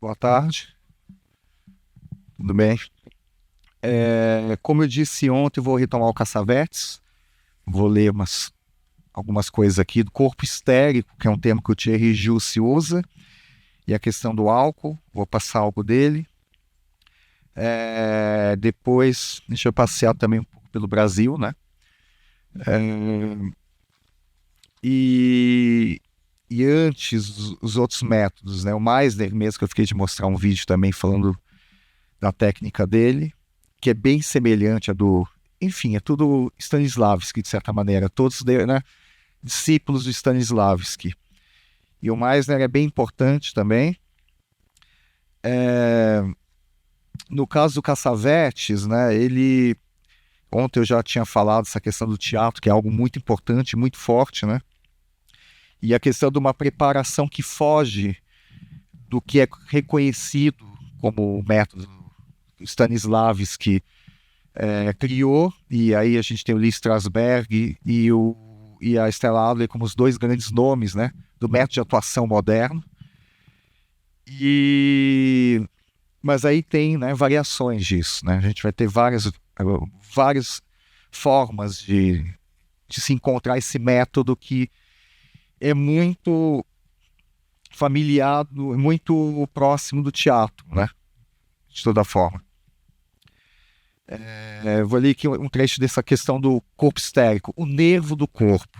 Boa tarde, tudo bem? Como eu disse ontem, eu vou retomar o Cassavetes, vou ler algumas coisas aqui do corpo histérico, que é um termo que o Thierry Gill se usa, e a questão do álcool, vou passar algo dele. Depois, deixa eu passear também um pouco pelo Brasil, né? É, e, e antes, os outros métodos, né? O Meisner mesmo, que eu fiquei de mostrar um vídeo também falando da técnica dele, que é bem semelhante à do. Enfim, é tudo Stanislavski, de certa maneira, todos, né, discípulos de Stanislavski. E o Meisner é bem importante também. É, no caso do Cassavetes, né, ele. Ontem eu já tinha falado essa questão do teatro, que é algo muito importante, muito forte, né? E a questão de uma preparação que foge do que é reconhecido como o método Stanislavski criou, e aí a gente tem o Lee Strasberg e a Stella Adler como os dois grandes nomes, né, do método de atuação moderno. E mas aí tem, né, variações disso, né? A gente vai ter várias formas de se encontrar esse método que é muito familiar, muito próximo do teatro, né? De toda forma. Vou ler aqui um trecho dessa questão do corpo histérico, o nervo do corpo.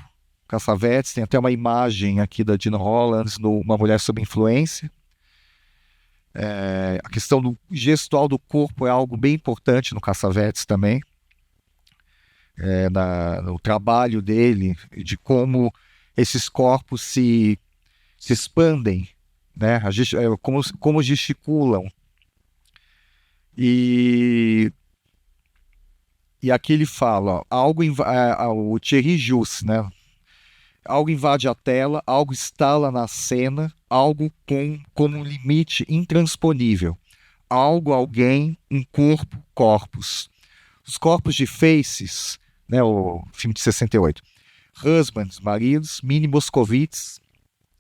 Cassavetes, tem até uma imagem aqui da Dina Hollands, no Uma Mulher Sob Influência. A questão do gestual do corpo é algo bem importante no Cassavetes também, no trabalho dele, de como esses corpos se expandem, né? Como gesticulam. E, e aqui ele fala, ó, o Thierry Gius, né? Algo invade a tela, algo estala na cena, algo como um limite intransponível. Algo, alguém, um corpo, corpos. Os corpos de Faces, né, o filme de 68. Husbands, maridos, Mini Moscovitz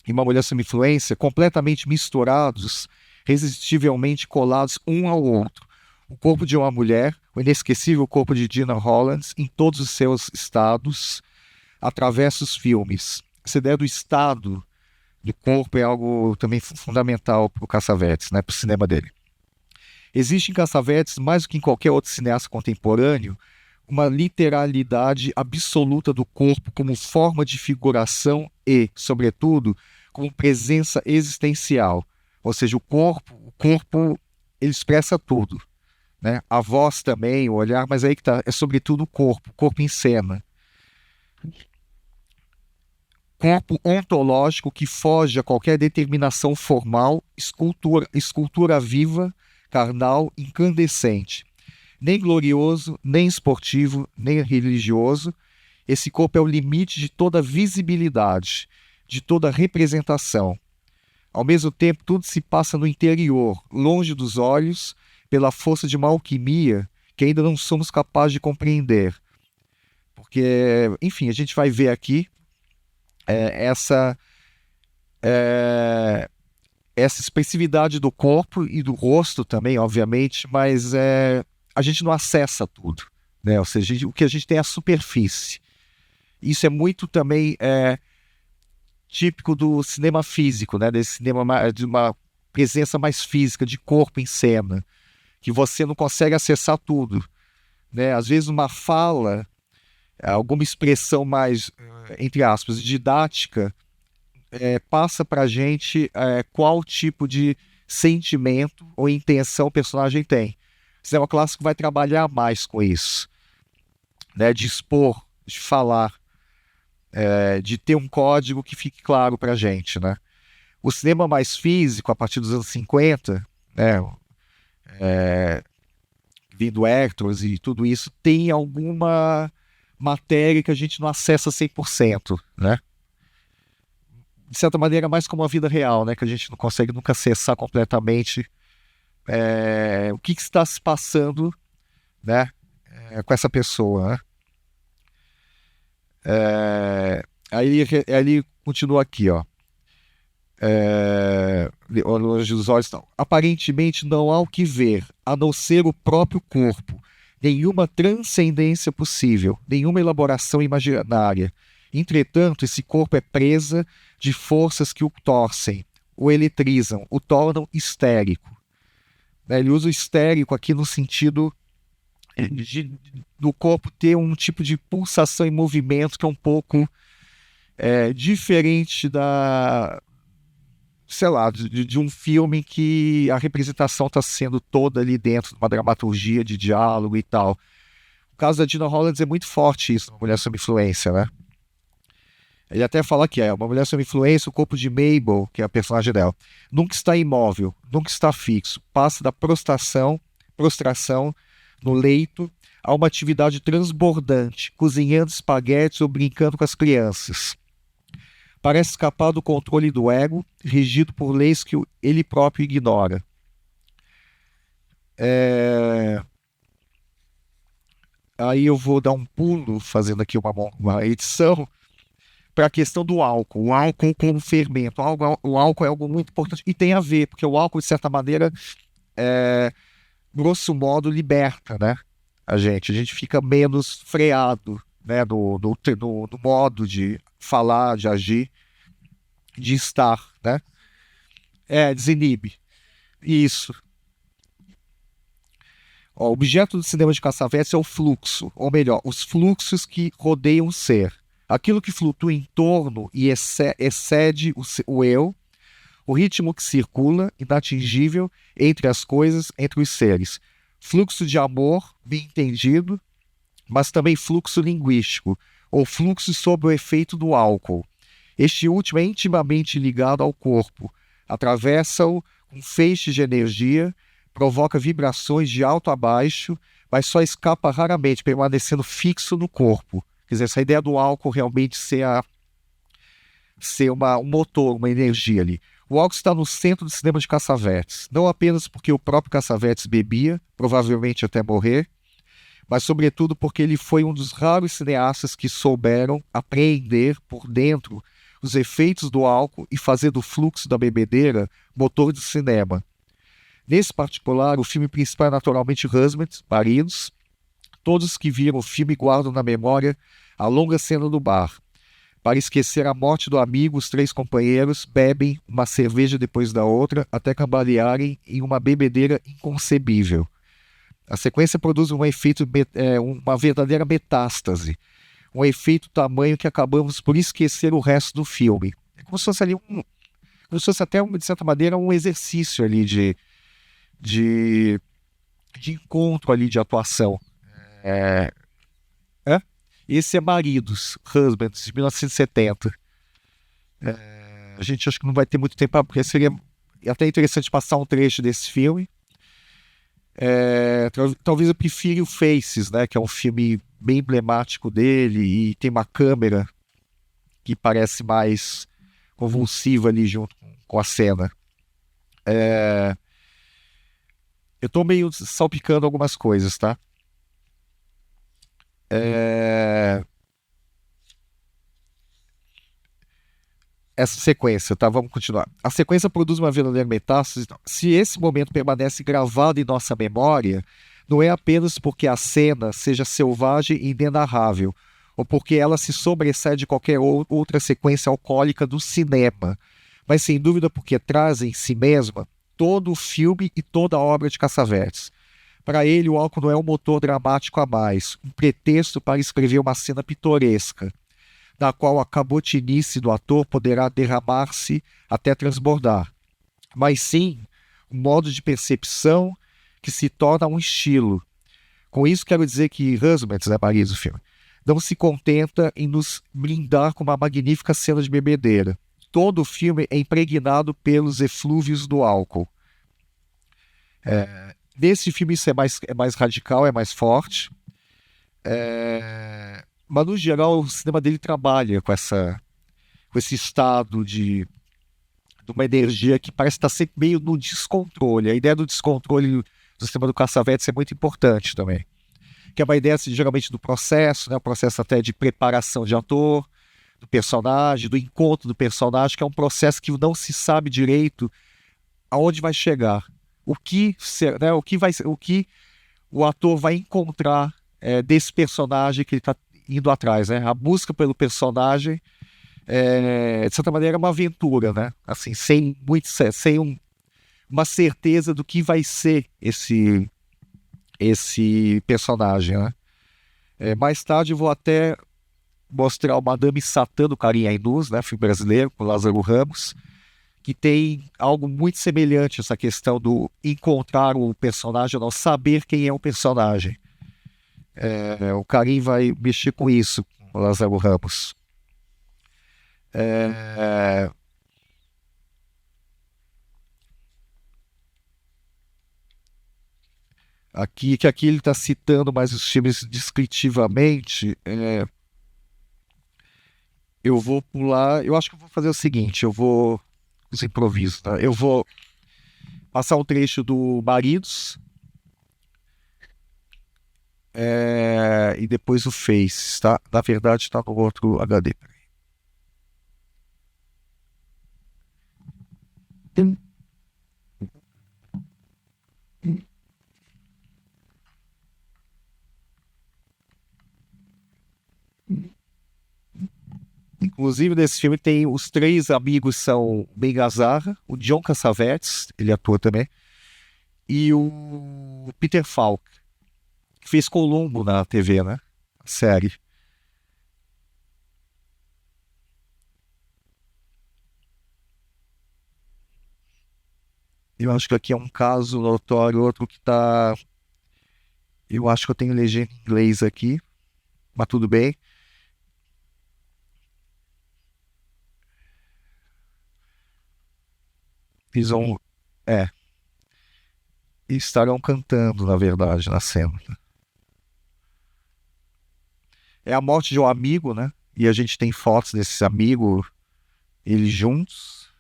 e Uma Mulher Sob Influência, completamente misturados, resistivelmente colados um ao outro. O corpo de uma mulher, o inesquecível corpo de Dina Hollands, em todos os seus estados, atravessa os filmes. Essa ideia do estado do corpo é algo também fundamental para o Cassavetes, né, para o cinema dele. Existe em Cassavetes, mais do que em qualquer outro cineasta contemporâneo, uma literalidade absoluta do corpo como forma de figuração e, sobretudo, como presença existencial. Ou seja, o corpo ele expressa tudo, né? A voz também, o olhar, mas aí que tá, é sobretudo o corpo em cena. Corpo ontológico que foge a qualquer determinação formal, escultura viva, carnal, incandescente. Nem glorioso, nem esportivo, nem religioso. Esse corpo é o limite de toda visibilidade, de toda representação. Ao mesmo tempo, tudo se passa no interior, longe dos olhos, pela força de uma alquimia que ainda não somos capazes de compreender. Porque, enfim, a gente vai ver aqui essa é, essa expressividade do corpo e do rosto também, obviamente, mas a gente não acessa tudo, né? Ou seja, o que a gente tem é a superfície. Isso é muito também típico do cinema físico, né? Desse cinema de uma presença mais física, de corpo em cena, que você não consegue acessar tudo, né? Às vezes uma fala, alguma expressão mais, entre aspas, didática, passa pra gente qual tipo de sentimento ou intenção o personagem tem. O cinema clássico vai trabalhar mais com isso, né? De expor, de falar, de ter um código que fique claro pra gente, né? O cinema mais físico, a partir dos anos 50, né? Vindo Hectors e tudo isso, tem alguma matéria que a gente não acessa 100%, né? De certa maneira, mais como a vida real, né? Que a gente não consegue nunca acessar completamente o que está se passando, né? Com essa pessoa, né? Aí ele continua aqui, ó. longe dos olhos, não. Aparentemente não há o que ver, a não ser o próprio corpo. Nenhuma transcendência possível, nenhuma elaboração imaginária. Entretanto, esse corpo é presa de forças que o torcem, o eletrizam, o tornam histérico. Ele usa o histérico aqui no sentido do corpo ter um tipo de pulsação e movimento que é um pouco diferente sei lá, de um filme que a representação está sendo toda ali dentro de uma dramaturgia de diálogo e tal. O caso da Gina Hollands é muito forte isso, uma mulher sob influência, né? Ele até fala que uma mulher sob influência, o corpo de Mabel, que é a personagem dela, nunca está imóvel, nunca está fixo, passa da prostração no leito a uma atividade transbordante, cozinhando espaguetes ou brincando com as crianças. Parece escapar do controle do ego, regido por leis que ele próprio ignora. Aí eu vou dar um pulo, fazendo aqui uma edição, para a questão do álcool. O álcool como fermento. O álcool é algo muito importante. E tem a ver, porque o álcool, de certa maneira, grosso modo, liberta, né? A gente fica menos freado, né? No modo de falar, de agir, de estar, né? Desinibe. Isso. O objeto do cinema de Cassavetes é o fluxo, ou melhor, os fluxos que rodeiam o ser. Aquilo que flutua em torno e excede o eu, o ritmo que circula, inatingível, entre as coisas, entre os seres. Fluxo de amor, bem entendido, mas também fluxo linguístico, ou fluxo sob o efeito do álcool. Este último é intimamente ligado ao corpo, atravessa-o com feixes de energia, provoca vibrações de alto a baixo, mas só escapa raramente, permanecendo fixo no corpo. Quer dizer, essa ideia do álcool realmente ser um motor, uma energia ali. O álcool está no centro do cinema de Cassavetes, não apenas porque o próprio Cassavetes bebia, provavelmente até morrer, mas sobretudo porque ele foi um dos raros cineastas que souberam apreender por dentro os efeitos do álcool e fazer do fluxo da bebedeira motor de cinema. Nesse particular, o filme principal é naturalmente Husbands, Maridos. Todos que viram o filme guardam na memória a longa cena do bar. Para esquecer a morte do amigo, os três companheiros bebem uma cerveja depois da outra até cambalearem em uma bebedeira inconcebível. A sequência produz um efeito, uma verdadeira metástase, um efeito tamanho que acabamos por esquecer o resto do filme. É como se fosse ali como se fosse até, de certa maneira, um exercício ali de encontro ali de atuação. Esse é Maridos, Husbands, de 1970. A gente acho que não vai ter muito tempo, porque seria até interessante passar um trecho desse filme. Talvez eu prefira o Faces, né, que é um filme bem emblemático dele e tem uma câmera que parece mais convulsiva ali junto com a cena. Eu tô meio salpicando algumas coisas, tá? Essa sequência, tá? Vamos continuar. A sequência produz uma verdadeira metástase. Se esse momento permanece gravado em nossa memória, não é apenas porque a cena seja selvagem e inenarrável, ou porque ela se sobressai de qualquer outra sequência alcoólica do cinema, mas sem dúvida porque traz em si mesma todo o filme e toda a obra de Cassavetes. Para ele, o álcool não é um motor dramático a mais, um pretexto para escrever uma cena pitoresca, na qual a cabotinice do ator poderá derramar-se até transbordar, mas sim um modo de percepção que se torna um estilo. Com isso quero dizer que Husbands, Maridos, o filme, não se contenta em nos brindar com uma magnífica cena de bebedeira. Todo o filme é impregnado pelos eflúvios do álcool. Nesse filme isso é mais radical, é mais forte. Mas no geral o cinema dele trabalha com esse estado de uma energia que parece estar sempre meio no descontrole. A ideia do descontrole do cinema do Cassavetes é muito importante também. Que é uma ideia geralmente do processo, né? O processo até de preparação de ator, do personagem, do encontro do personagem, que é um processo que não se sabe direito aonde vai chegar, né, o que o ator vai encontrar desse personagem que ele está indo atrás, né? A busca pelo personagem, de certa maneira, é uma aventura, né? Assim, sem uma certeza do que vai ser esse personagem, né? Mais tarde eu vou até mostrar o Madame Satã do Carinha Indus, né? Filme brasileiro, com Lázaro Ramos, que tem algo muito semelhante a essa questão do encontrar o personagem, ou não saber quem é o personagem. O Karim vai mexer com isso, o Lázaro Ramos. Aqui ele está citando mais os filmes descritivamente. Eu vou pular. Eu acho que eu vou fazer o seguinte: eu vou. Os improvisos, tá? Eu vou passar um trecho do Maridos. E depois o Face, tá? Na verdade, está no outro HD. Inclusive, nesse filme tem os três amigos são Ben Gazzara, o John Cassavetes, ele atua também, e o Peter Falk, que fez Columbo na TV, né? A série. Eu acho que aqui é um caso notório, outro que tá. Eu acho que eu tenho legenda em inglês aqui, mas tudo bem. Eles vão. É, estarão cantando, na verdade, na cena. É a morte de um amigo, né? E a gente tem fotos desses amigos, eles juntos.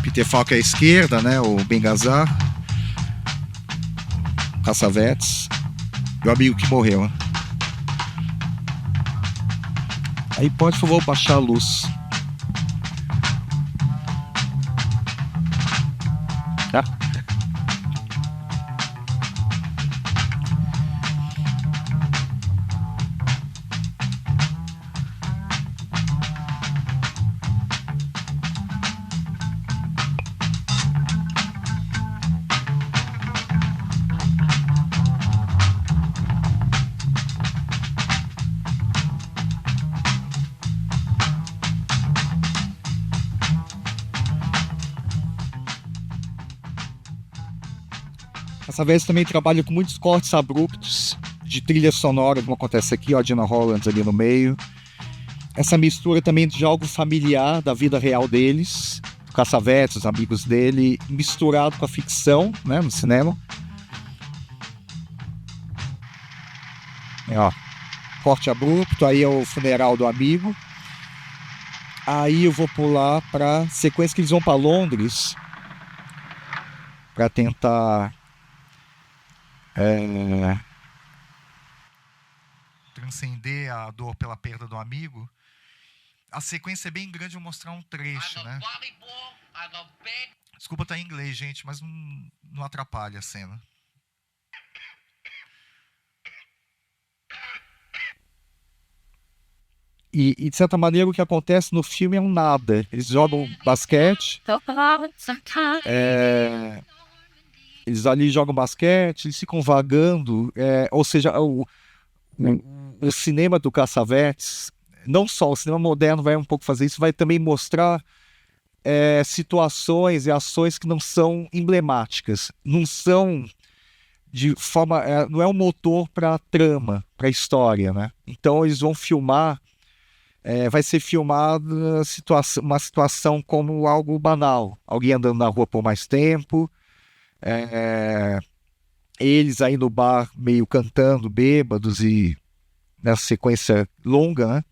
Peter Falk à esquerda, né? O Bengazar, Cassavetes e o amigo que morreu, né? Aí pode, por favor, baixar a luz. Tá? Cassavetes também trabalha com muitos cortes abruptos de trilha sonora, como acontece aqui, ó, a Dina Holland ali no meio. Essa mistura também de algo familiar da vida real deles, do Cassavetes, os amigos dele, misturado com a ficção, né, no cinema. Ó, corte abrupto, aí é o funeral do amigo. Aí eu vou pular para sequência que eles vão para Londres para tentar transcender a dor pela perda do amigo. A sequência é bem grande, eu vou mostrar um trecho, né? Desculpa tá em inglês, gente, mas não atrapalha a cena. E, de certa maneira, o que acontece no filme é um nada. Eles jogam basquete. Eles ali jogam basquete, eles ficam vagando. Ou seja, o cinema do Cassavetes, não só o cinema moderno vai um pouco fazer isso, vai também mostrar situações e ações que não são emblemáticas. Não são de forma. Não é um motor para a trama, para a história, né? Então eles vão filmar. Vai ser filmada uma situação como algo banal. Alguém andando na rua por mais tempo, eles aí no bar meio cantando, bêbados e nessa sequência longa, né?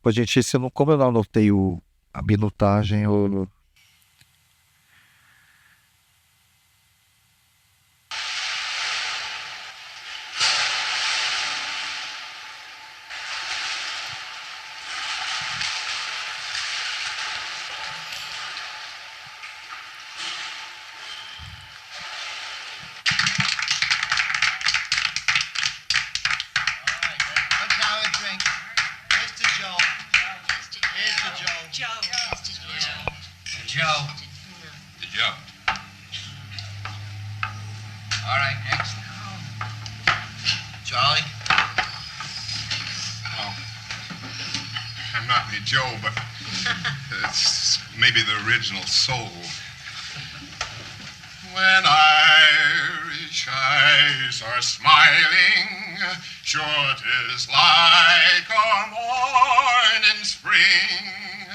Pô, gente, esse eu não, como eu não anotei a minutagem, eu. Let's have a drink. Mr. Joe. Here's to Joe. Joe. To Joe. All right, next. Charlie. Oh. I'm not the Joe, but it's maybe the original soul. When Irish eyes are smiling, sure 'tis like a morning spring,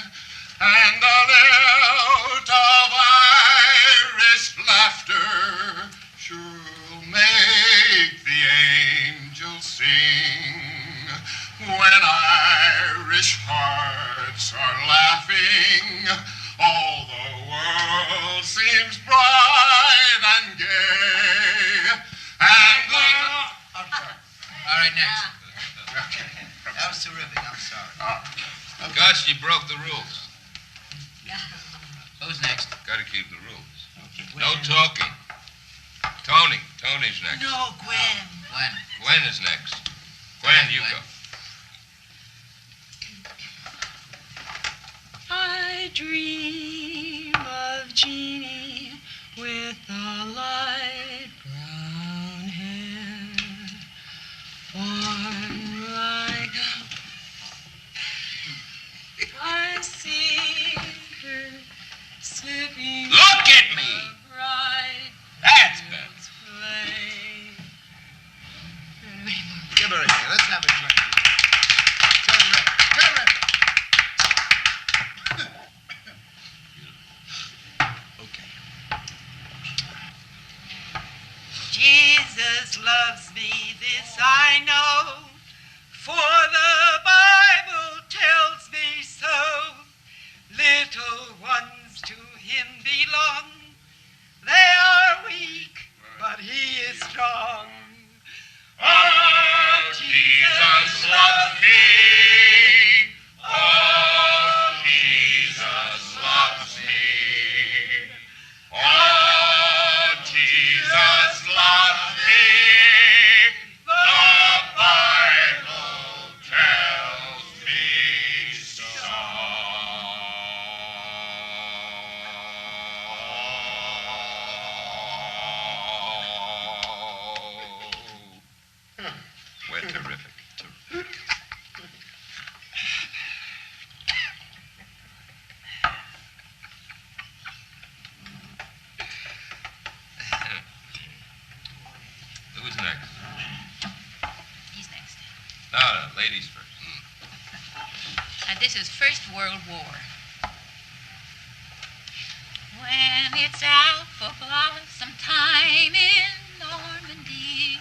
and the lilt of Irish laughter sure make the angels sing. When Irish hearts are laughing, all the world seems bright and gay. And the... I'm sorry. All right, next. That was terrific. I'm sorry. Gus, you broke the rules. Who's next? Gotta keep the rules. No talking. Tony's next. No, Gwen. Gwen. Gwen is next. Gwen, you go. I dream of Jeannie with the light brown hair, warm like I see her slipping. Look at me! Right. That's better. Play. Give her a hand. Let's have a drink. Turn it. Jesus loves me, this I know, for the Bible tells me so. Little ones to him belong. They are weak, but he is strong. Oh, Jesus loves me. Oh, Jesus loves me. Oh, Jesus loves me. The Bible tells me so. We're terrific. Who's next? He's next. No, ladies first. This is First World War. When it's alpha blossom time in Normandy,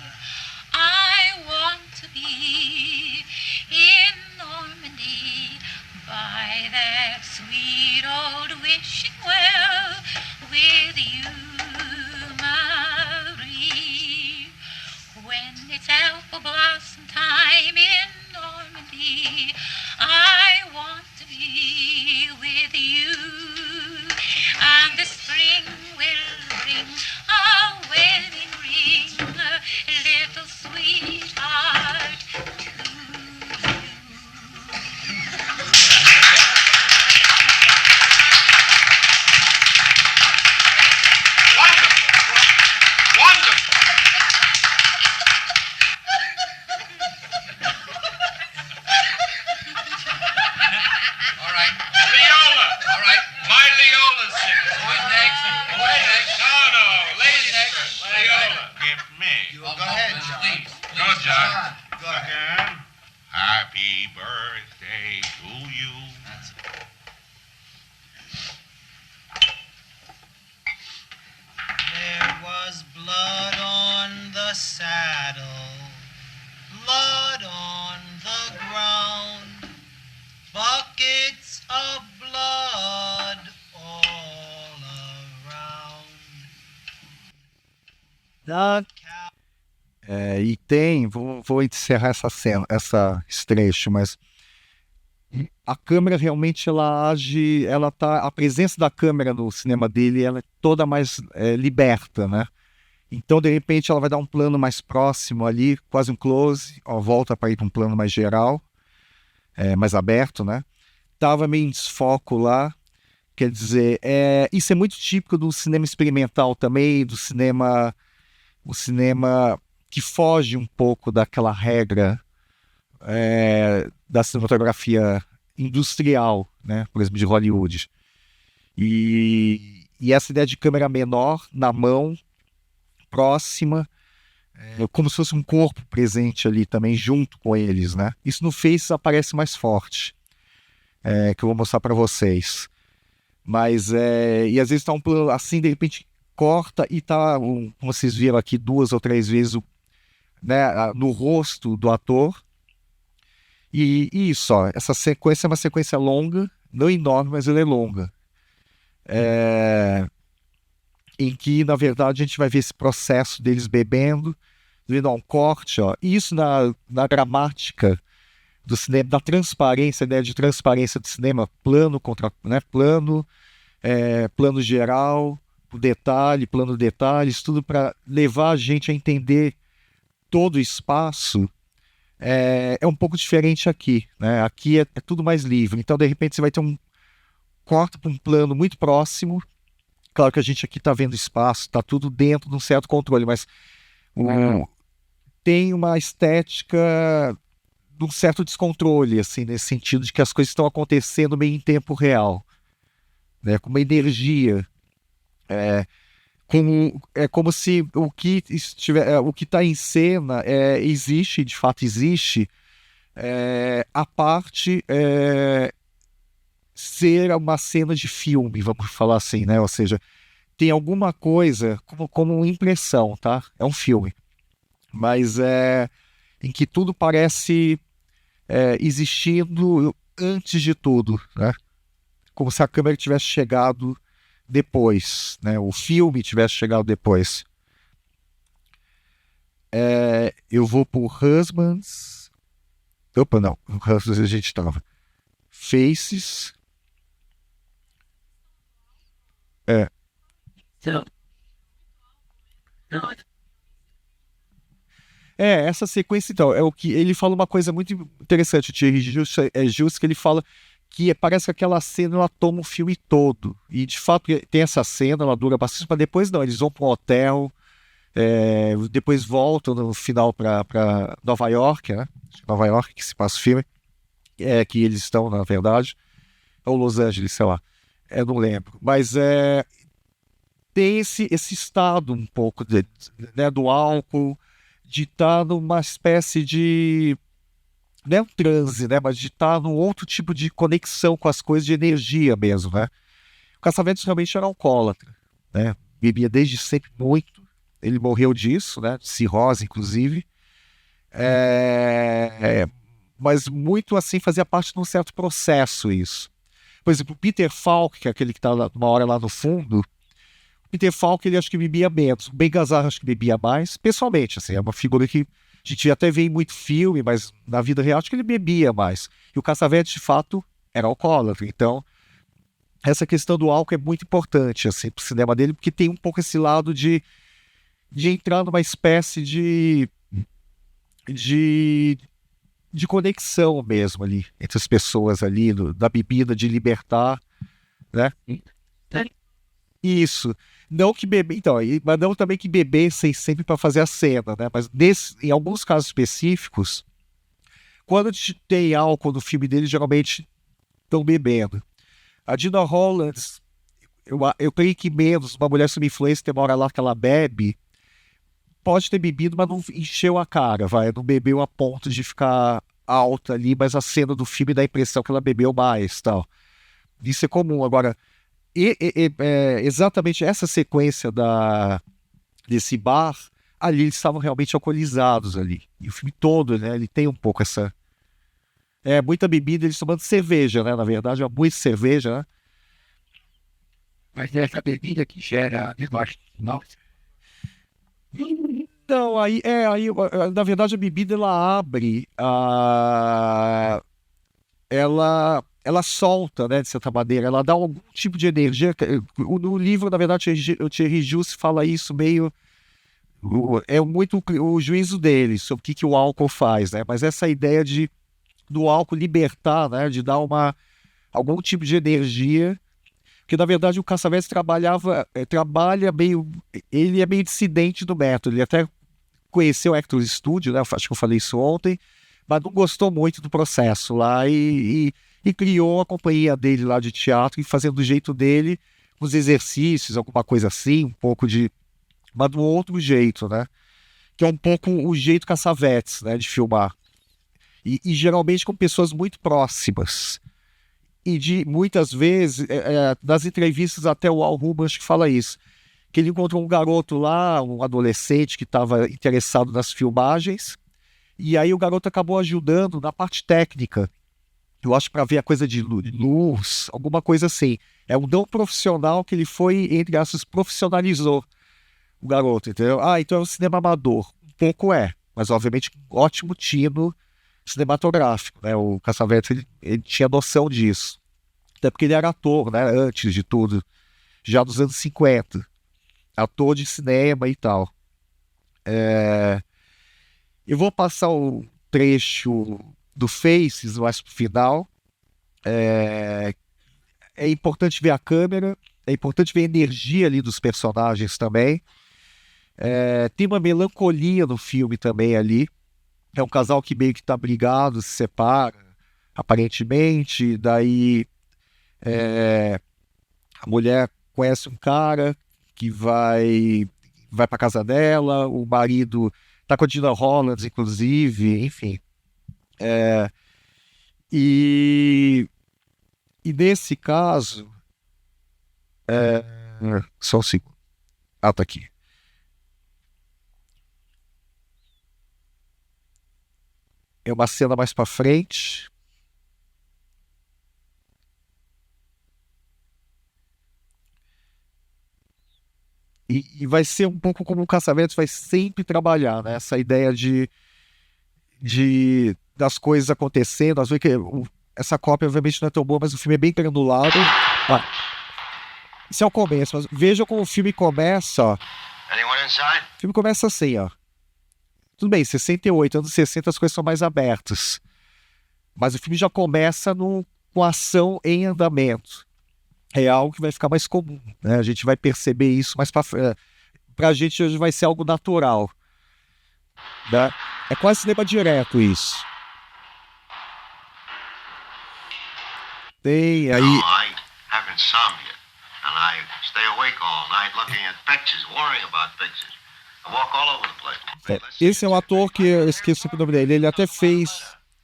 I want to be in Normandy by that sweet old wishing well with you, Marie. When it's alpha blossom time in Normandy, I want to be with you. And the spring will bring a wedding ring, little sweetheart, to you. Wonderful! Wonderful! All right. Leola! All right. My Leola's singing. Who's next? Who's next? No, ladies next? first. Leola. Give me. Go ahead, John. Please. Go, John. Go ahead. Happy birthday to you. That's it. There was blood on the saddle, blood on the ground, but buckets of blood all around. The cow. E tem, vou encerrar essa cena, esse trecho, mas a câmera realmente ela age, a presença da câmera no cinema dele, ela é toda mais liberta, né? Então, de repente, ela vai dar um plano mais próximo ali, quase um close, ó, volta para ir para um plano mais geral, mais aberto, né? Tava meio em desfoco lá, quer dizer, isso é muito típico do cinema experimental também, o cinema que foge um pouco daquela regra da cinematografia industrial, né? Por exemplo, de Hollywood. E essa ideia de câmera menor, na mão, próxima, como se fosse um corpo presente ali também, junto com eles, né? Isso no Face aparece mais forte, que eu vou mostrar para vocês. Mas, e às vezes tá um plano assim, de repente corta e tá, como vocês viram aqui 2 ou 3 vezes, né, no rosto do ator. E isso, ó, essa sequência é uma sequência longa, não enorme, mas ela é longa. Em que, na verdade, a gente vai ver esse processo deles bebendo, vendo um corte, ó. E isso na gramática do cinema, da transparência, né, de transparência do cinema, plano contra, né, plano, plano geral, o detalhe, plano detalhes, tudo para levar a gente a entender todo o espaço. É um pouco diferente aqui, né? Aqui é tudo mais livre. Então, de repente, você vai ter um corte para um plano muito próximo. Claro que a gente aqui está vendo espaço, está tudo dentro de um certo controle, mas tem uma estética de um certo descontrole, assim, nesse sentido de que as coisas estão acontecendo meio em tempo real, né? Com uma energia. Como se o que está em cena existe, de fato existe, a parte ser uma cena de filme, vamos falar assim, né? Ou seja, tem alguma coisa como impressão, tá? É um filme, mas em que tudo parece existindo antes de tudo, né? Como se a câmera tivesse chegado depois, né? O filme tivesse chegado depois. Eu vou por Husbands. Opa, não. Husbands a gente estava. Faces. Essa sequência, então, é o que ele fala uma coisa muito interessante, o Thierry Gius, que ele fala que parece que aquela cena ela toma o filme todo. E de fato tem essa cena, ela dura bastante, mas depois não, eles vão para um hotel, depois voltam no final para Nova York, né? Nova York que se passa o filme, que eles estão, na verdade, ou Los Angeles, sei lá, não lembro. Mas tem esse estado um pouco né, do álcool, de estar numa espécie de, não é um transe, né, mas de estar num outro tipo de conexão com as coisas, de energia mesmo, né? O Cassavetes realmente era alcoólatra, né? Bebia desde sempre muito. Ele morreu disso, né? De cirrose, inclusive. Mas muito assim, fazia parte de um certo processo isso. Por exemplo, o Peter Falk, que é aquele que está uma hora lá no fundo, o Peter Falk, ele acho que bebia menos. O Ben Gazzara acho que bebia mais. Pessoalmente, assim, é uma figura que a gente até vê em muito filme, mas na vida real acho que ele bebia mais. E o Cassavetes, de fato, era alcoólatra. Então, essa questão do álcool é muito importante, assim, pro cinema dele, porque tem um pouco esse lado de entrar numa espécie de conexão mesmo ali, entre as pessoas ali, da bebida, de libertar, né? Isso. Não que beber, então, mas não também que bebessem sempre para fazer a cena, né? Mas em alguns casos específicos, quando a gente tem álcool no filme dele, geralmente estão bebendo. A Dina Hollands, eu creio que menos, uma mulher sob influência, tem uma hora lá que ela bebe, pode ter bebido, mas não encheu a cara, não bebeu a ponto de ficar alta ali, mas a cena do filme dá a impressão que ela bebeu mais, tal. Isso é comum. Agora, exatamente essa sequência desse bar, ali eles estavam realmente alcoolizados ali. E o filme todo, né, ele tem um pouco muita bebida, eles tomando cerveja, né? Na verdade, é muita cerveja, né? Mas é essa bebida que gera negócio, não? Então, na verdade, a bebida, ela abre, ela solta, né, de certa maneira, ela dá algum tipo de energia. No livro, na verdade, o Thierry Jusse fala isso meio... É muito o juízo dele sobre o que o álcool faz, né? Mas essa ideia do álcool libertar, né, de dar algum tipo de energia, que na verdade o Cassavetes trabalha meio... Ele é meio dissidente do método, ele até conheceu o Actors Studio, né? Acho que eu falei isso ontem, mas não gostou muito do processo lá e criou a companhia dele lá de teatro e fazendo do jeito dele, os exercícios, alguma coisa assim, um pouco de... mas do outro jeito, né? Que é um pouco o jeito Cassavetes, né, de filmar. E geralmente com pessoas muito próximas. E muitas vezes, nas entrevistas até o Al Rubens que fala isso, que ele encontrou um garoto lá, um adolescente que estava interessado nas filmagens, e aí o garoto acabou ajudando na parte técnica. Eu acho para ver a coisa de luz, alguma coisa assim. É um não profissional que ele foi, entre aspas, profissionalizou o garoto, entendeu? Então é um cinema amador. Um pouco mas obviamente um ótimo tino cinematográfico, né? O Cassavetes, ele tinha noção disso. Até porque ele era ator, né? Antes de tudo, já dos anos 50. Ator de cinema e tal. Eu vou passar o trecho do Faces mais pro final. É importante ver a câmera, é importante ver a energia ali dos personagens também. Tem uma melancolia no filme também ali. É um casal que meio que tá brigado, se separa, aparentemente. Daí a mulher conhece um cara que vai pra casa dela, o marido tá com a Dina Rollins, inclusive, enfim. E nesse caso... Só um segundo. Tá aqui. É uma cena mais pra frente. E vai ser um pouco como o Cassavetes vai sempre trabalhar, né? Essa ideia das coisas acontecendo. Às vezes essa cópia obviamente não é tão boa, mas o filme é bem granulado. Isso é o começo, mas veja como o filme começa, ó. Anyone inside? O filme começa assim, ó. Tudo bem, 68, anos 60 as coisas são mais abertas. Mas o filme já começa com ação em andamento. É algo que vai ficar mais comum, né? A gente vai perceber isso mais pra gente hoje vai ser algo natural, né? É quase cinema direto isso. Tem aí... I have insomnia, and I stay awake all night looking at pictures, worrying about pictures. I walk all over the place. Esse é um ator que eu esqueci o nome dele. Ele até fez,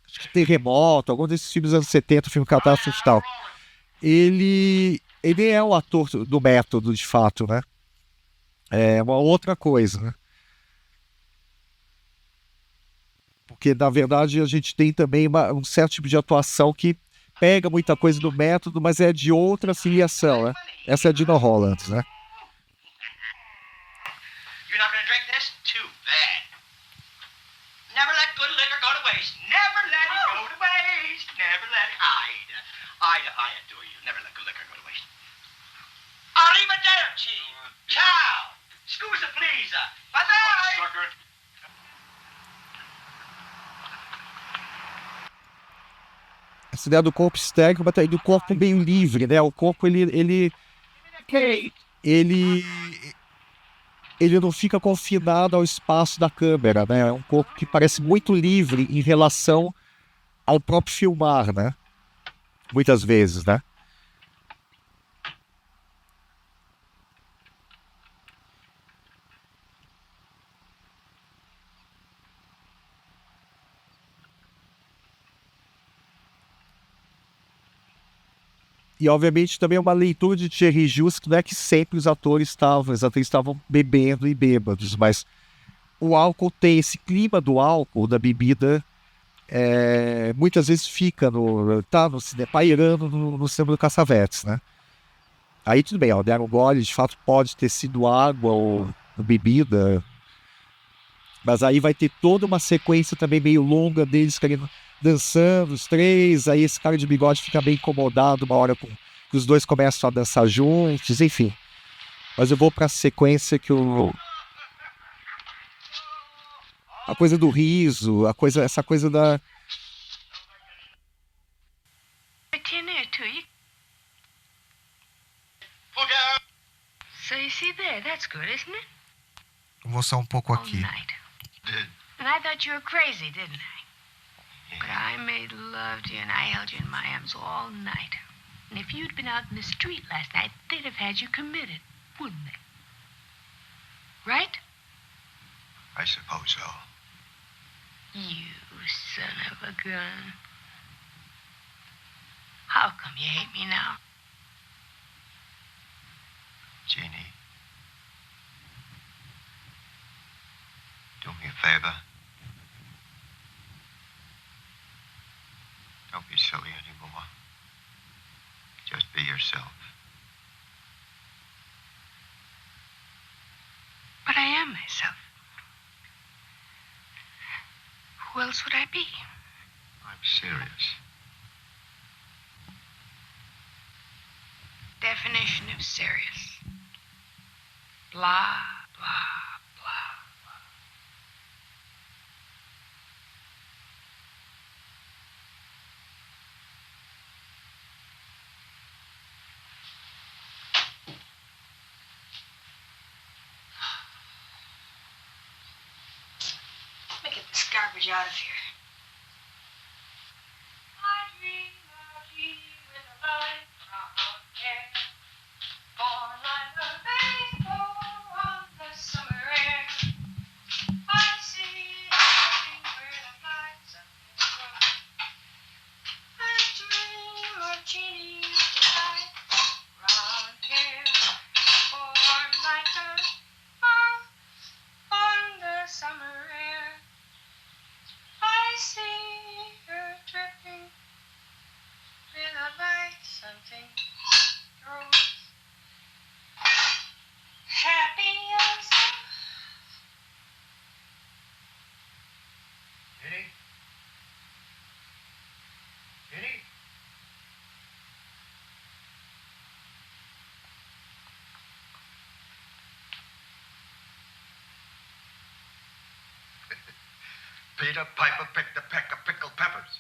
acho que Terremoto, algum desses filmes dos anos 70, filme catástrofe e tal. Ele é o ator do método, de fato, né? É uma outra coisa, né? Porque, na verdade, a gente tem também um certo tipo de atuação que pega muita coisa do método, mas é de outra filiação, né? Essa é a Dina Rollins, né? You're not gonna drink this? Too bad. Never let good liquor go to waste. Never let it go to waste. Never let it... I adore you. Never let good liquor go to waste. Arrivederci. Ciao. Scusa, please. Bye-bye. Sucker. Essa ideia do corpo estéril, mas também do corpo meio livre, né? O corpo, ele não fica confinado ao espaço da câmera, né? É um corpo que parece muito livre em relação ao próprio filmar, né? Muitas vezes, né? E, obviamente, também é uma leitura de Thierry Jusse, que não é que sempre os atores estavam bebendo e bêbados, mas o álcool tem esse clima do álcool, da bebida, muitas vezes fica tá no cinema, pairando no cinema do Cassavetes, né? Aí tudo bem, ó, deram gole, de fato pode ter sido água ou bebida, mas aí vai ter toda uma sequência também meio longa deles querendo dançando, os três, aí esse cara de bigode fica bem incomodado uma hora que os dois começam a dançar juntos, enfim. Mas eu vou pra sequência que a coisa do riso, essa coisa da... tin there too. Pull down. So you see there, that's good, isn't it? Vou só um pouco All aqui. night. And I thought you were crazy, didn't I? But I made love to you and I held you in my arms all night. And if you'd been out in the street last night, they'd have had you committed, wouldn't they? Right? I suppose so. You son of a gun. How come you hate me now? Jeannie, do me a favor. Don't be silly anymore. Just be yourself. But I am myself. Who else would I be? I'm serious. Definition of serious. Blah, blah, blah. Let me get this garbage out of here. I dream of you with a light brown hair, born like a rainbow on the summer air. I see everywhere the lights of this world. I dream of Jeannie with light brown hair, born like a rainbow on the summer air. I see her dripping with a light something grows. Happy as Jenny? Jenny? Peter Piper picked a peck of pickled peppers.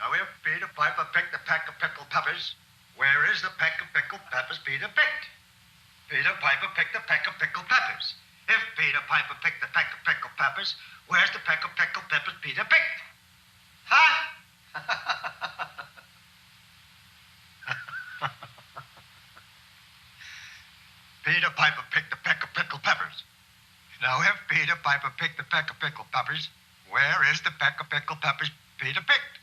Now, if Peter Piper picked a peck of pickled peppers, where is the peck of pickled peppers Peter picked? Peter Piper picked a peck of pickled peppers. If Peter Piper picked a peck of pickled peppers, where's the peck of pickled peppers Peter picked? Huh? Peter Piper picked a peck of pickled peppers. Now, if Peter Piper picked a peck of pickled peppers, where is the peck of pickled peppers Peter picked?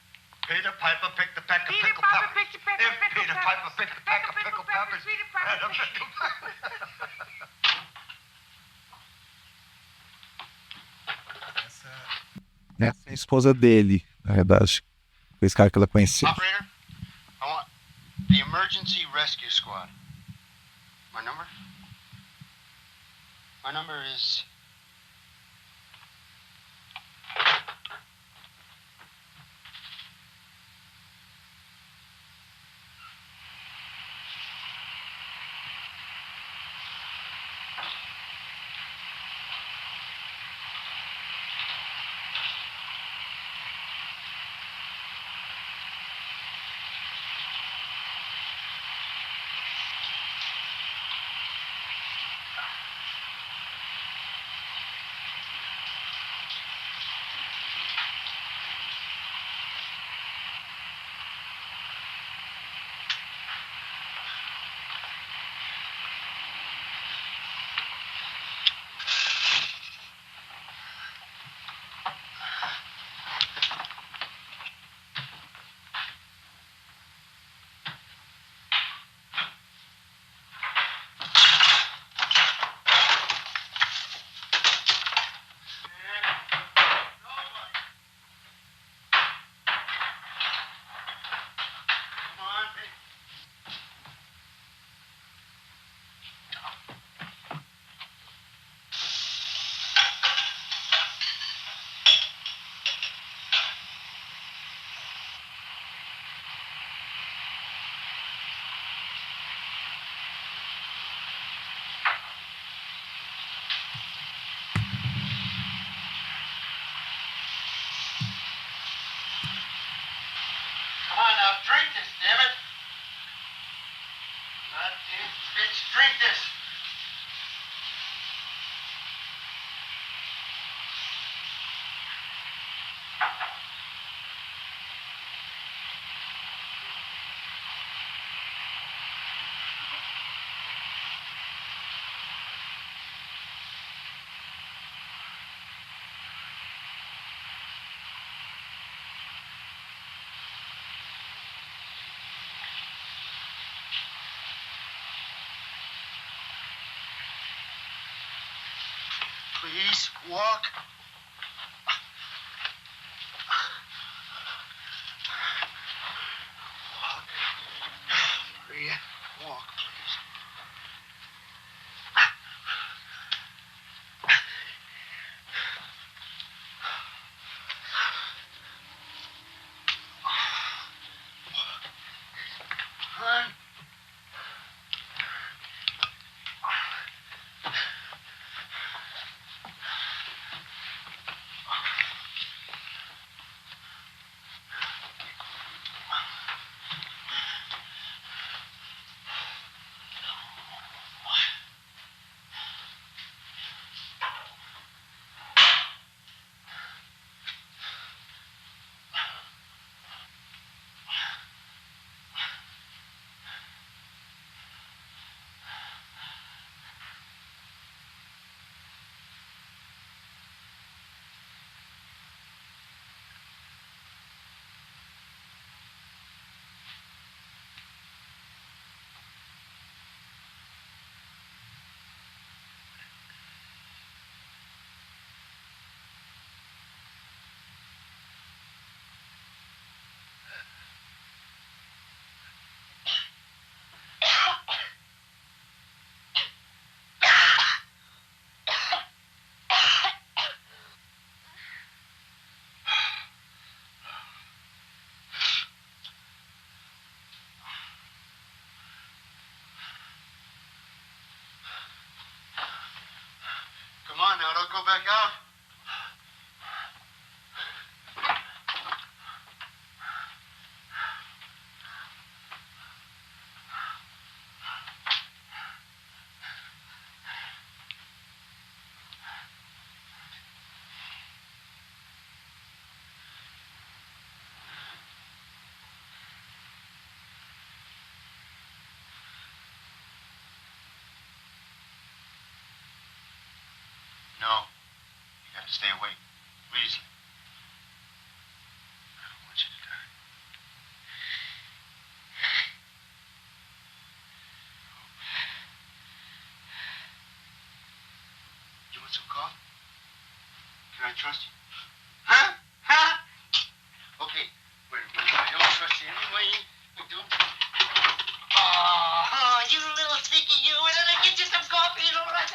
Peter Piper picked a peck of Peter pickled Piper peppers. picked a peck of If pickled Peter peppers. Piper picked a peck of pickled peppers, Peter Piper where's the picked- pickled peppers? Essa é a esposa dele, na verdade. Foi esse cara que ela conhecia. Operator, I want the emergency rescue squad. My number? My number is... Bitch, drink this. Please walk. Walk. Maria, walk, please. Hon. Come on now, don't go back out. No. You gotta stay awake. Please. I don't want you to die. You want some coffee? Can I trust you? Huh? Huh? Okay. Wait, I don't trust you anyway. I don't. Oh, you little sneaky you. And then I get you some coffee and all that.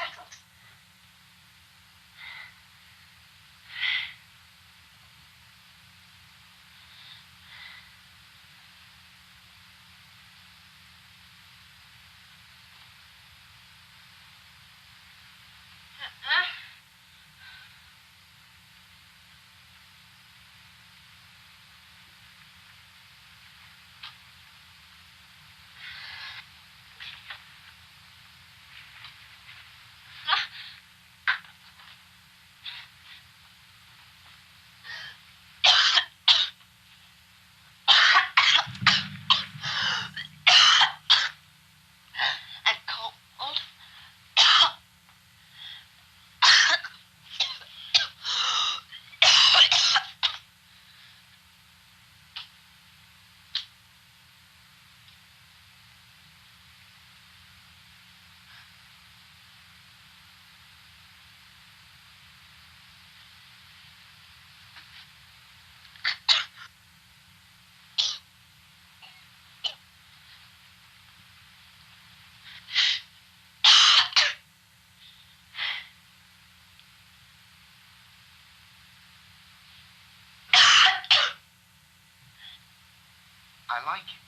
I like it.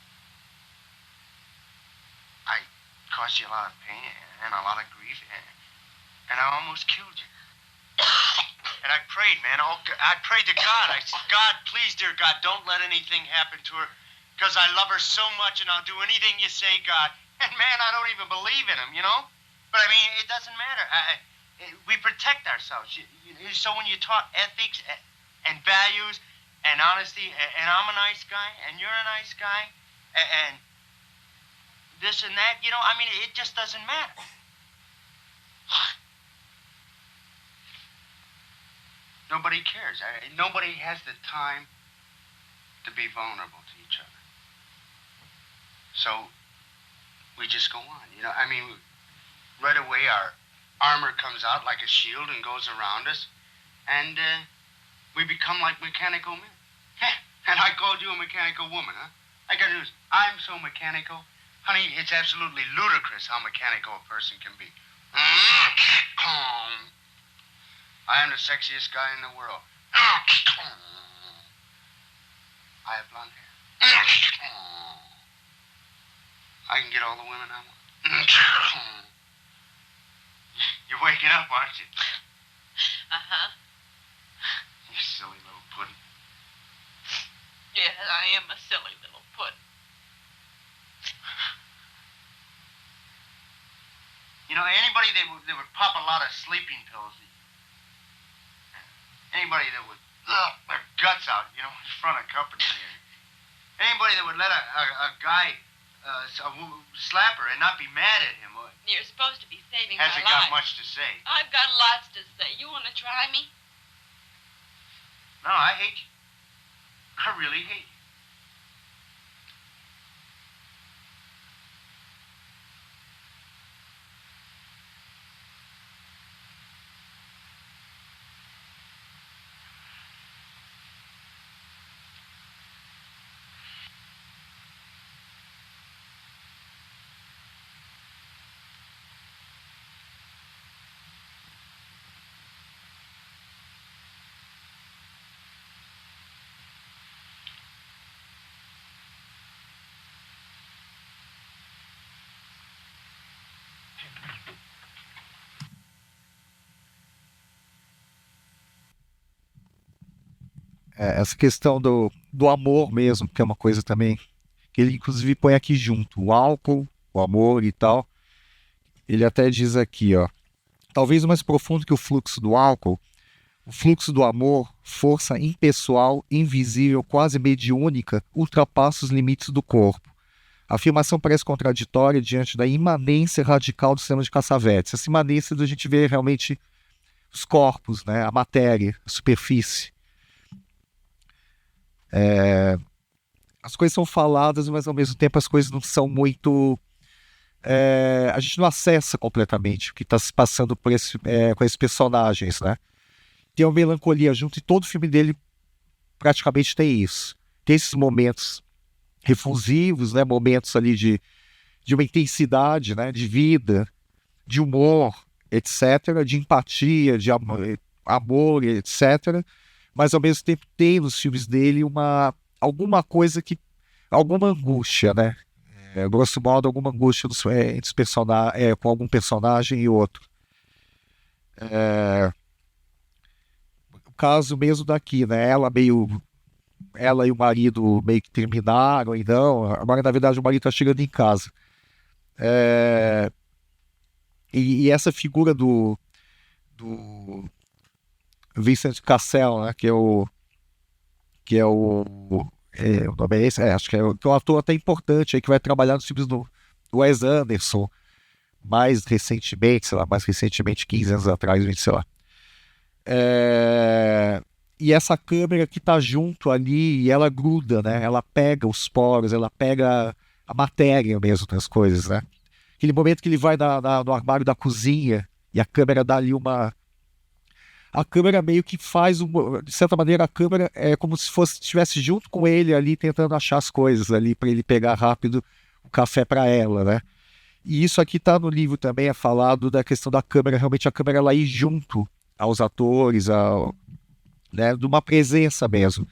I caused you a lot of pain and a lot of grief, and I almost killed you. And I prayed, man. I prayed to God. I said, God, please, dear God, don't let anything happen to her, because I love her so much, and I'll do anything you say, God. And man, I don't even believe in them, you know? But I mean, it doesn't matter. We protect ourselves. So when you talk ethics and values and honesty, and I'm a nice guy, and you're a nice guy, and this and that, you know, I mean, it just doesn't matter. Nobody cares. Nobody has the time to be vulnerable to each other. So we just go on, you know. I mean, right away our armor comes out like a shield and goes around us, and we become like mechanical men. And I called you a mechanical woman, huh? I got news. I'm so mechanical. Honey, it's absolutely ludicrous how mechanical a person can be. I am the sexiest guy in the world. I have blonde hair. I can get all the women I want. You're waking up, aren't you? Uh-huh. You silly little pudding. Yes, I am a silly little pudding. You know, anybody that would pop a lot of sleeping pills, anybody that would their guts out, you know, in front of company, anybody that would let a guy slap her and not be mad at him, You're supposed to be saving my hasn't life. got much to say. I've got lots to say. You want to try me? No, I hate you. I really hate you. Essa questão do amor mesmo, que é uma coisa também que ele inclusive põe aqui junto, o álcool, o amor e tal. Ele até diz aqui, ó, talvez o mais profundo que o fluxo do álcool, o fluxo do amor, força impessoal, invisível, quase mediúnica, ultrapassa os limites do corpo. A afirmação parece contraditória diante da imanência radical do sistema de Cassavetes. Essa imanência da gente ver realmente os corpos, né, a matéria, a superfície. As coisas são faladas, mas ao mesmo tempo as coisas não são muito... a gente não acessa completamente o que está se passando com esses personagens, né? Tem uma melancolia junto, e todo filme dele praticamente tem isso. Tem esses momentos refusivos, né? Momentos ali de uma intensidade, né? De vida, de humor, etc., de empatia, de amor, etc., mas ao mesmo tempo tem nos filmes dele alguma coisa alguma angústia, né? Grosso modo, alguma angústia entre os com algum personagem e outro. O caso mesmo daqui, né? Ela e o marido meio que terminaram, então, agora na verdade o marido está chegando em casa. E essa figura do Vincent Cassel, né, que é o nome é esse? Acho que é um ator até importante aí, que vai trabalhar nos filmes do Wes Anderson mais recentemente, 15 anos atrás, 20, sei lá. E essa câmera que tá junto ali, e ela gruda, né? Ela pega os poros, ela pega a matéria mesmo das coisas, né? Aquele momento que ele vai no armário da cozinha e a câmera dá ali a câmera meio que faz, de certa maneira, a câmera é como se estivesse junto com ele ali, tentando achar as coisas ali, para ele pegar rápido o café para ela, né? E isso aqui tá no livro também, é falado da questão da câmera, realmente a câmera ela ir junto aos atores, né, de uma presença mesmo.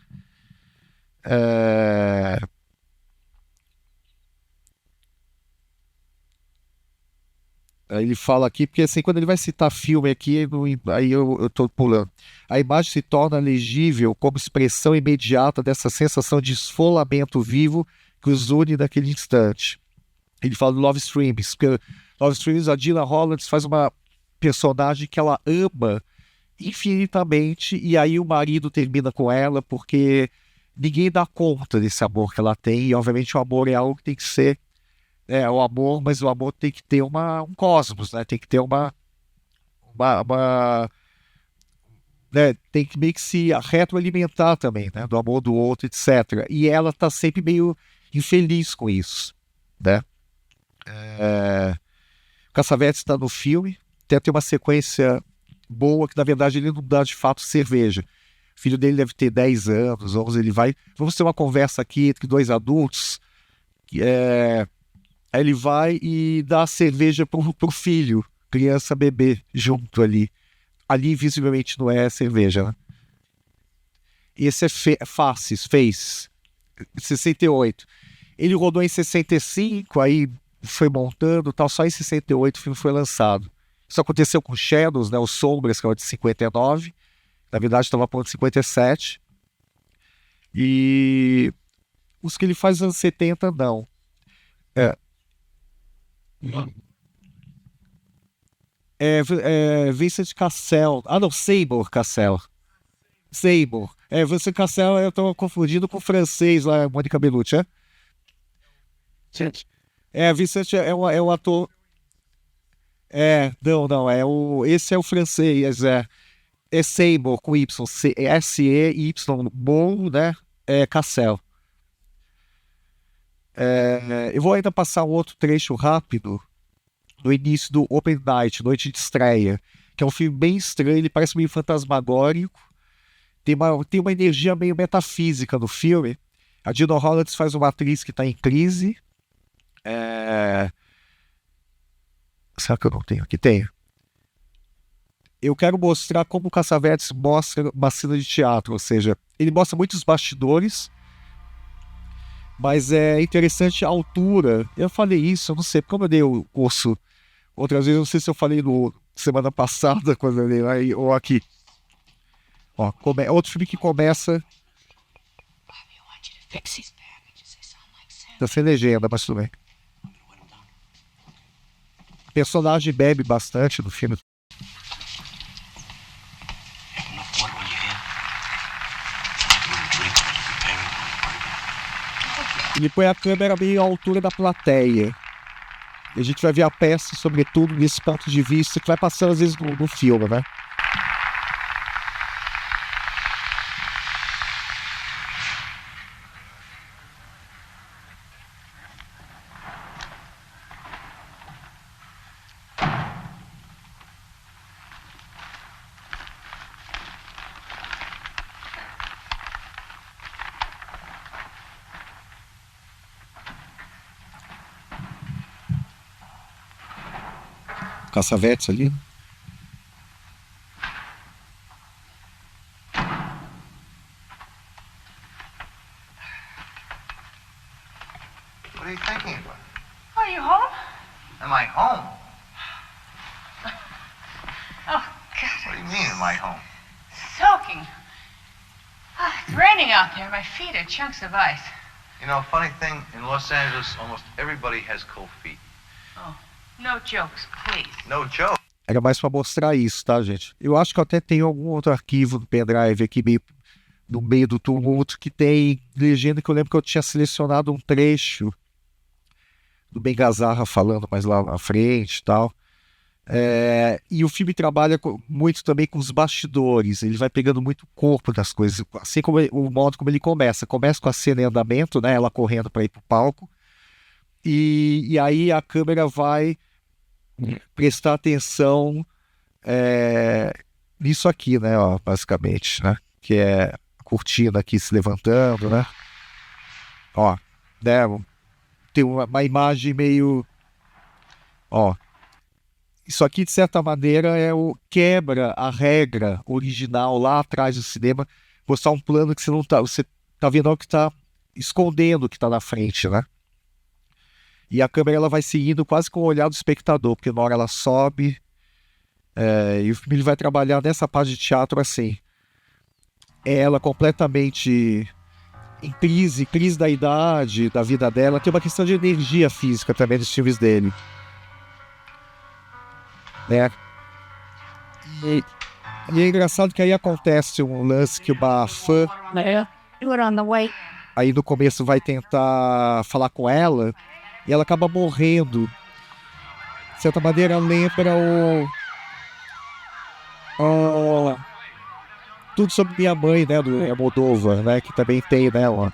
Ele fala aqui, porque assim, quando ele vai citar filme aqui, aí eu tô pulando. A imagem se torna legível como expressão imediata dessa sensação de esfolamento vivo que os une naquele instante. Ele fala do Love Streams, porque Love Streams, a Gina Rollins faz uma personagem que ela ama infinitamente, e aí o marido termina com ela porque ninguém dá conta desse amor que ela tem, e obviamente o amor é algo que tem que ser o amor, mas o amor tem que ter um cosmos, né? Tem que ter né? Tem que meio que se retroalimentar também, né? Do amor do outro, etc. E ela tá sempre meio infeliz com isso, né? Cassavetes está no filme, tem uma sequência boa, que na verdade ele não dá de fato cerveja. O filho dele deve ter 10 anos, 11, vamos ter uma conversa aqui entre dois adultos, aí ele vai e dá a cerveja pro filho, criança, bebê, junto ali. Ali visivelmente não é cerveja, né? Esse é fez 68. Ele rodou em 65, aí foi montando tal, só em 68 o filme foi lançado. Isso aconteceu com Shadows, né, o Sombras, que é o de 59. Na verdade estava pronto em 57. E os que ele faz nos anos 70, não. Vincent Cassel. Ah, não, Seymour Cassel. Seymour. Vincent Cassel, eu tô confundindo com o francês lá, Mônica Bellucci, é? Gente, Vincent é um ator. Não, esse é o francês, é Seymour com Y, S-E-Y, bom, né? Cassel. Eu vou ainda passar um outro trecho rápido no início do Open Night, Noite de Estreia, que é um filme bem estranho, ele parece meio fantasmagórico, tem uma energia meio metafísica no filme. A Gina Rollins faz uma atriz que está em crise. Será que eu não tenho? Aqui tenho. Eu quero mostrar como o Cassavetes mostra uma cena de teatro, ou seja, ele mostra muitos bastidores, mas é interessante a altura. Eu falei isso, eu não sei, como eu dei o curso outras vezes, eu não sei se eu falei semana passada, quando eu dei lá, ou aqui. Ó, outro filme que começa. Tá sem legenda, mas tudo bem. O personagem bebe bastante no filme. Ele põe a câmera meio à altura da plateia. E a gente vai ver a peça, sobretudo, nesse ponto de vista, que vai passando às vezes no filme, né? Cassavetes ali. What are you thinking about? Are you home? Am I home? Oh, What God, do you mean, am I home? soaking. It's raining out there. My feet are chunks of ice. You know, funny thing, in Los Angeles, almost everybody has cold feet. No jokes, please. No joke. Era mais pra mostrar isso, tá, gente? Eu acho que eu até tenho algum outro arquivo do pendrive aqui, no meio do tumulto, que tem legenda, que eu lembro que eu tinha selecionado um trecho do Ben Gazzara falando mais lá na frente e tal. E o filme trabalha muito também com os bastidores, ele vai pegando muito o corpo das coisas, assim como o modo como ele começa com a cena em andamento, né, ela correndo para ir pro palco, e aí a câmera vai prestar atenção nisso aqui, né, ó, basicamente, né, que é a cortina aqui se levantando, né, ó, né, tem uma imagem meio, ó. Isso aqui, de certa maneira, quebra a regra original lá atrás do cinema, mostrar um plano que você tá vendo o que tá escondendo o que tá na frente, né? E a câmera ela vai seguindo quase com o olhar do espectador, porque na hora ela sobe, e o filme ele vai trabalhar nessa parte de teatro assim. Ela completamente em crise da idade, da vida dela. Tem uma questão de energia física também dos filmes dele, né? E é engraçado que aí acontece um lance que uma fã aí no começo vai tentar falar com ela e ela acaba morrendo. De certa maneira lembra o Tudo Sobre Minha Mãe, né, do Almodóvar, né, que também tem, né, ó.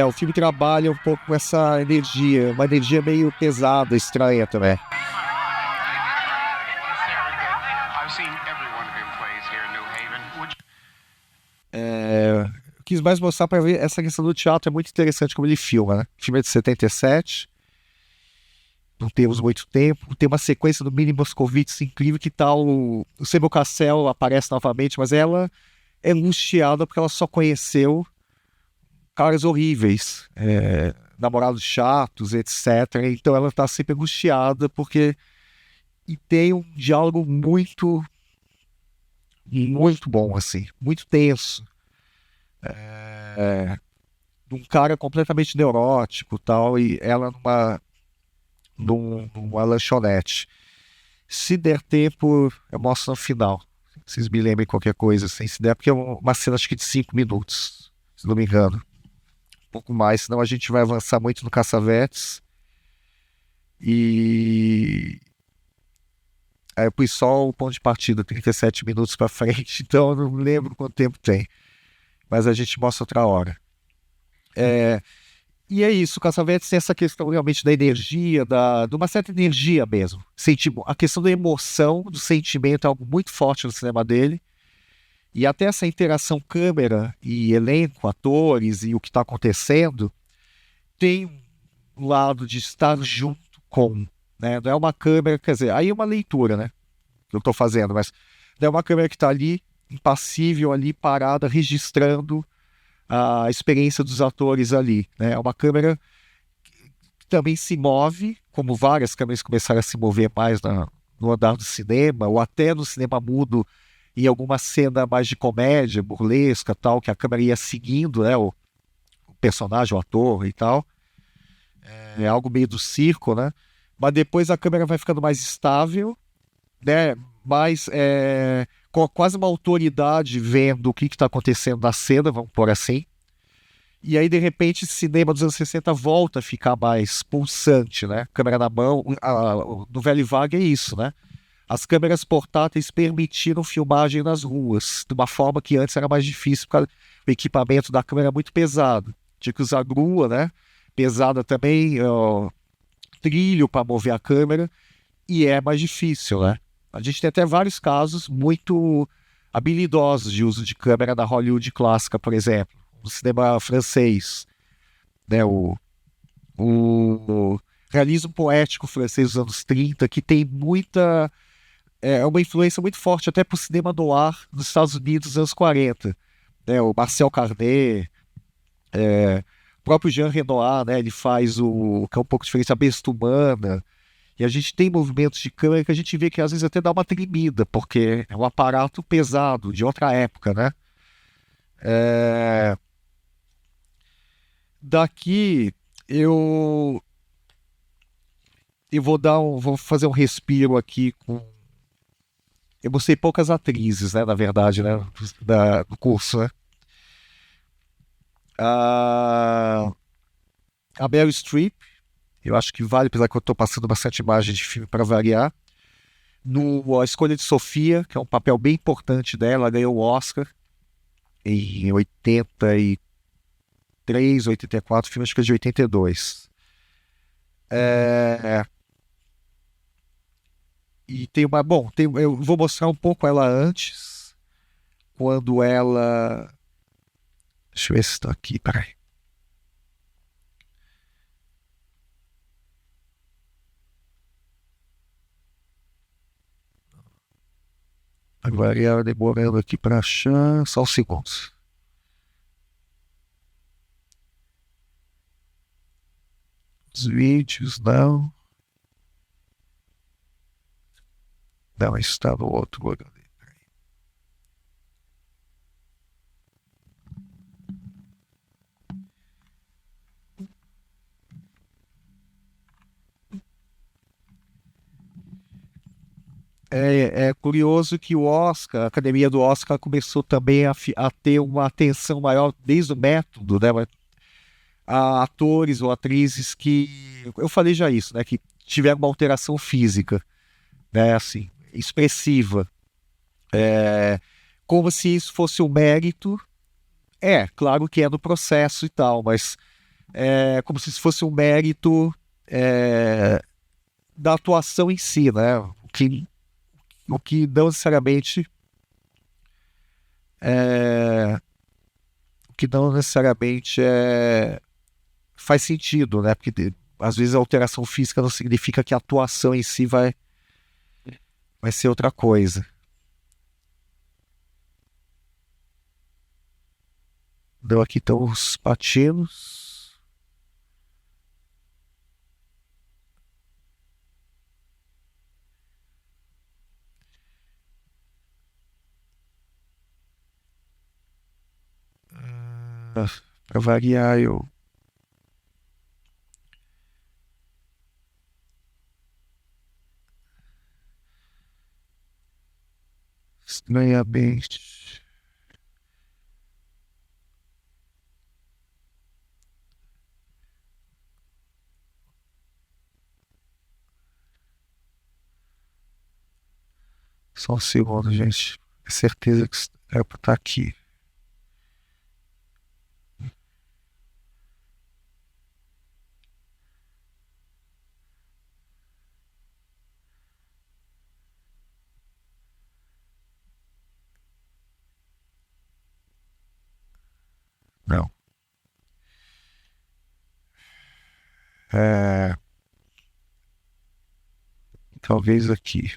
O filme trabalha um pouco com essa energia, uma energia meio pesada, estranha também. Quis mais mostrar para ver essa questão do teatro, é muito interessante como ele filma, né? O filme é de 77, não temos muito tempo, tem uma sequência do Mini Moscovitz incrível que tal o Sable Cassel aparece novamente, mas ela é angustiada porque ela só conheceu caras horríveis, namorados chatos, etc. Então ela está sempre angustiada porque e tem um diálogo muito bom, assim, muito tenso. De um cara completamente neurótico tal, e ela numa lanchonete. Se der tempo, eu mostro no final. Vocês me lembrem qualquer coisa, assim, se der, porque é uma cena acho que de 5 minutos, se não me engano. Um pouco mais, senão a gente vai avançar muito no Cassavetes. E aí eu pus só o ponto de partida, 37 minutos para frente, então eu não lembro quanto tempo tem. Mas a gente mostra outra hora. E é isso, o Cassavetes tem essa questão realmente da energia, de uma certa energia mesmo. A questão da emoção, do sentimento é algo muito forte no cinema dele. E até essa interação câmera e elenco, atores e o que está acontecendo, tem um lado de estar junto com, né? Não é uma câmera, quer dizer, aí é uma leitura, né? Que eu estou fazendo, mas não é uma câmera que está ali, impassível ali, parada, registrando a experiência dos atores ali, né? É uma câmera que também se move, como várias câmeras começaram a se mover mais no andar do cinema, ou até no cinema mudo, em alguma cena mais de comédia, burlesca, tal, que a câmera ia seguindo, né, o personagem, o ator e tal. É algo meio do circo, né? Mas depois a câmera vai ficando mais estável, né? Mais com quase uma autoridade vendo o que está acontecendo na cena, vamos pôr assim. E aí, de repente, o cinema dos anos 60 volta a ficar mais pulsante, né? Câmera na mão. No Velho Vague é isso, né? As câmeras portáteis permitiram filmagem nas ruas, de uma forma que antes era mais difícil, porque o equipamento da câmera era muito pesado. Tinha que usar grua, né? Pesada também, trilho para mover a câmera, e é mais difícil, né? A gente tem até vários casos muito habilidosos de uso de câmera na Hollywood clássica, por exemplo, no cinema francês, né? O realismo poético francês dos anos 30, que tem uma influência muito forte até para o cinema noir dos Estados Unidos dos anos 40. Né? O Marcel Carné, o próprio Jean Renoir, né? Ele faz o que é um pouco diferente, a Besta Humana. E a gente tem movimentos de câmera que a gente vê que às vezes até dá uma tremida, porque é um aparato pesado, de outra época, né? Daqui eu vou fazer um respiro aqui com... Eu mostrei poucas atrizes, né, na verdade, né, do curso, né? A Meryl Streep, eu acho que vale, apesar que eu estou passando bastante imagem de filme para variar. A Escolha de Sofia, que é um papel bem importante dela, ela ganhou o Oscar em 83, 84, filme acho que é de 82. E tem uma... Bom, eu vou mostrar um pouco ela antes, quando ela... Deixa eu ver se está aqui, peraí. Agora ela demorando aqui para achar, só uns segundos. Os vídeos, não. Não, está no outro HD. É curioso que o Oscar, a Academia do Oscar, começou também a ter uma atenção maior desde o método, né? A atores ou atrizes que, eu falei já isso, né? Que tiveram uma alteração física, né? Assim, expressiva. Como se isso fosse um mérito. Claro que é no processo e tal, mas como se isso fosse um mérito da atuação em si, né? O que não necessariamente faz sentido, né? Porque às vezes a alteração física não significa que a atuação em si vai ser outra coisa. Então aqui estão os patinos. Para variar, eu estranhamente só um segundo, gente. É certeza que era para estar aqui. Não. Talvez aqui.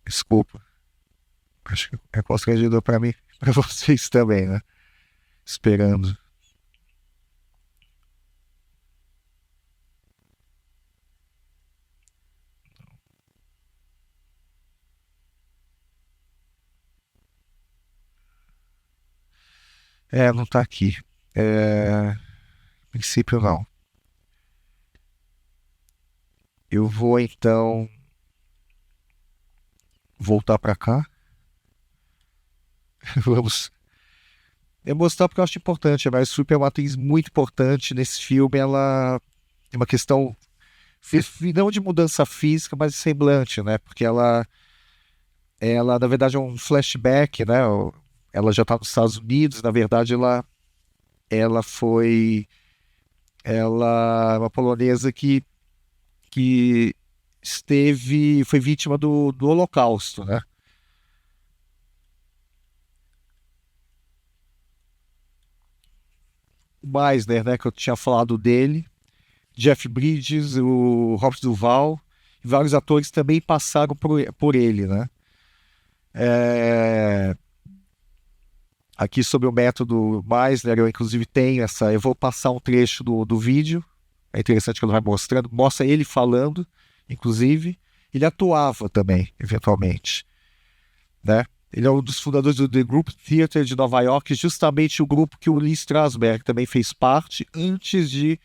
Desculpa. Acho que é constrangedor para mim, para vocês também, né? Esperando. Não tá aqui. Em princípio, não. Eu vou, então, voltar pra cá. Vamos. Mostrar porque eu acho importante. A Meryl Streep é uma atriz muito importante nesse filme. Ela tem uma questão, não de mudança física, mas de semblante, né? Porque ela na verdade, é um flashback, né? Ela já está nos Estados Unidos. Na verdade, ela foi uma polonesa que foi vítima do Holocausto, né? O Meisner, né, que eu tinha falado dele, Jeff Bridges, o Robert Duvall, e vários atores também passaram por ele, né? Aqui sobre o método Meisner, eu inclusive tenho eu vou passar um trecho do vídeo, é interessante que ele vai mostrando, mostra ele falando, inclusive, ele atuava também, eventualmente, né? Ele é um dos fundadores do The Group Theatre de Nova York, justamente o grupo que o Lee Strasberg também fez parte, antes de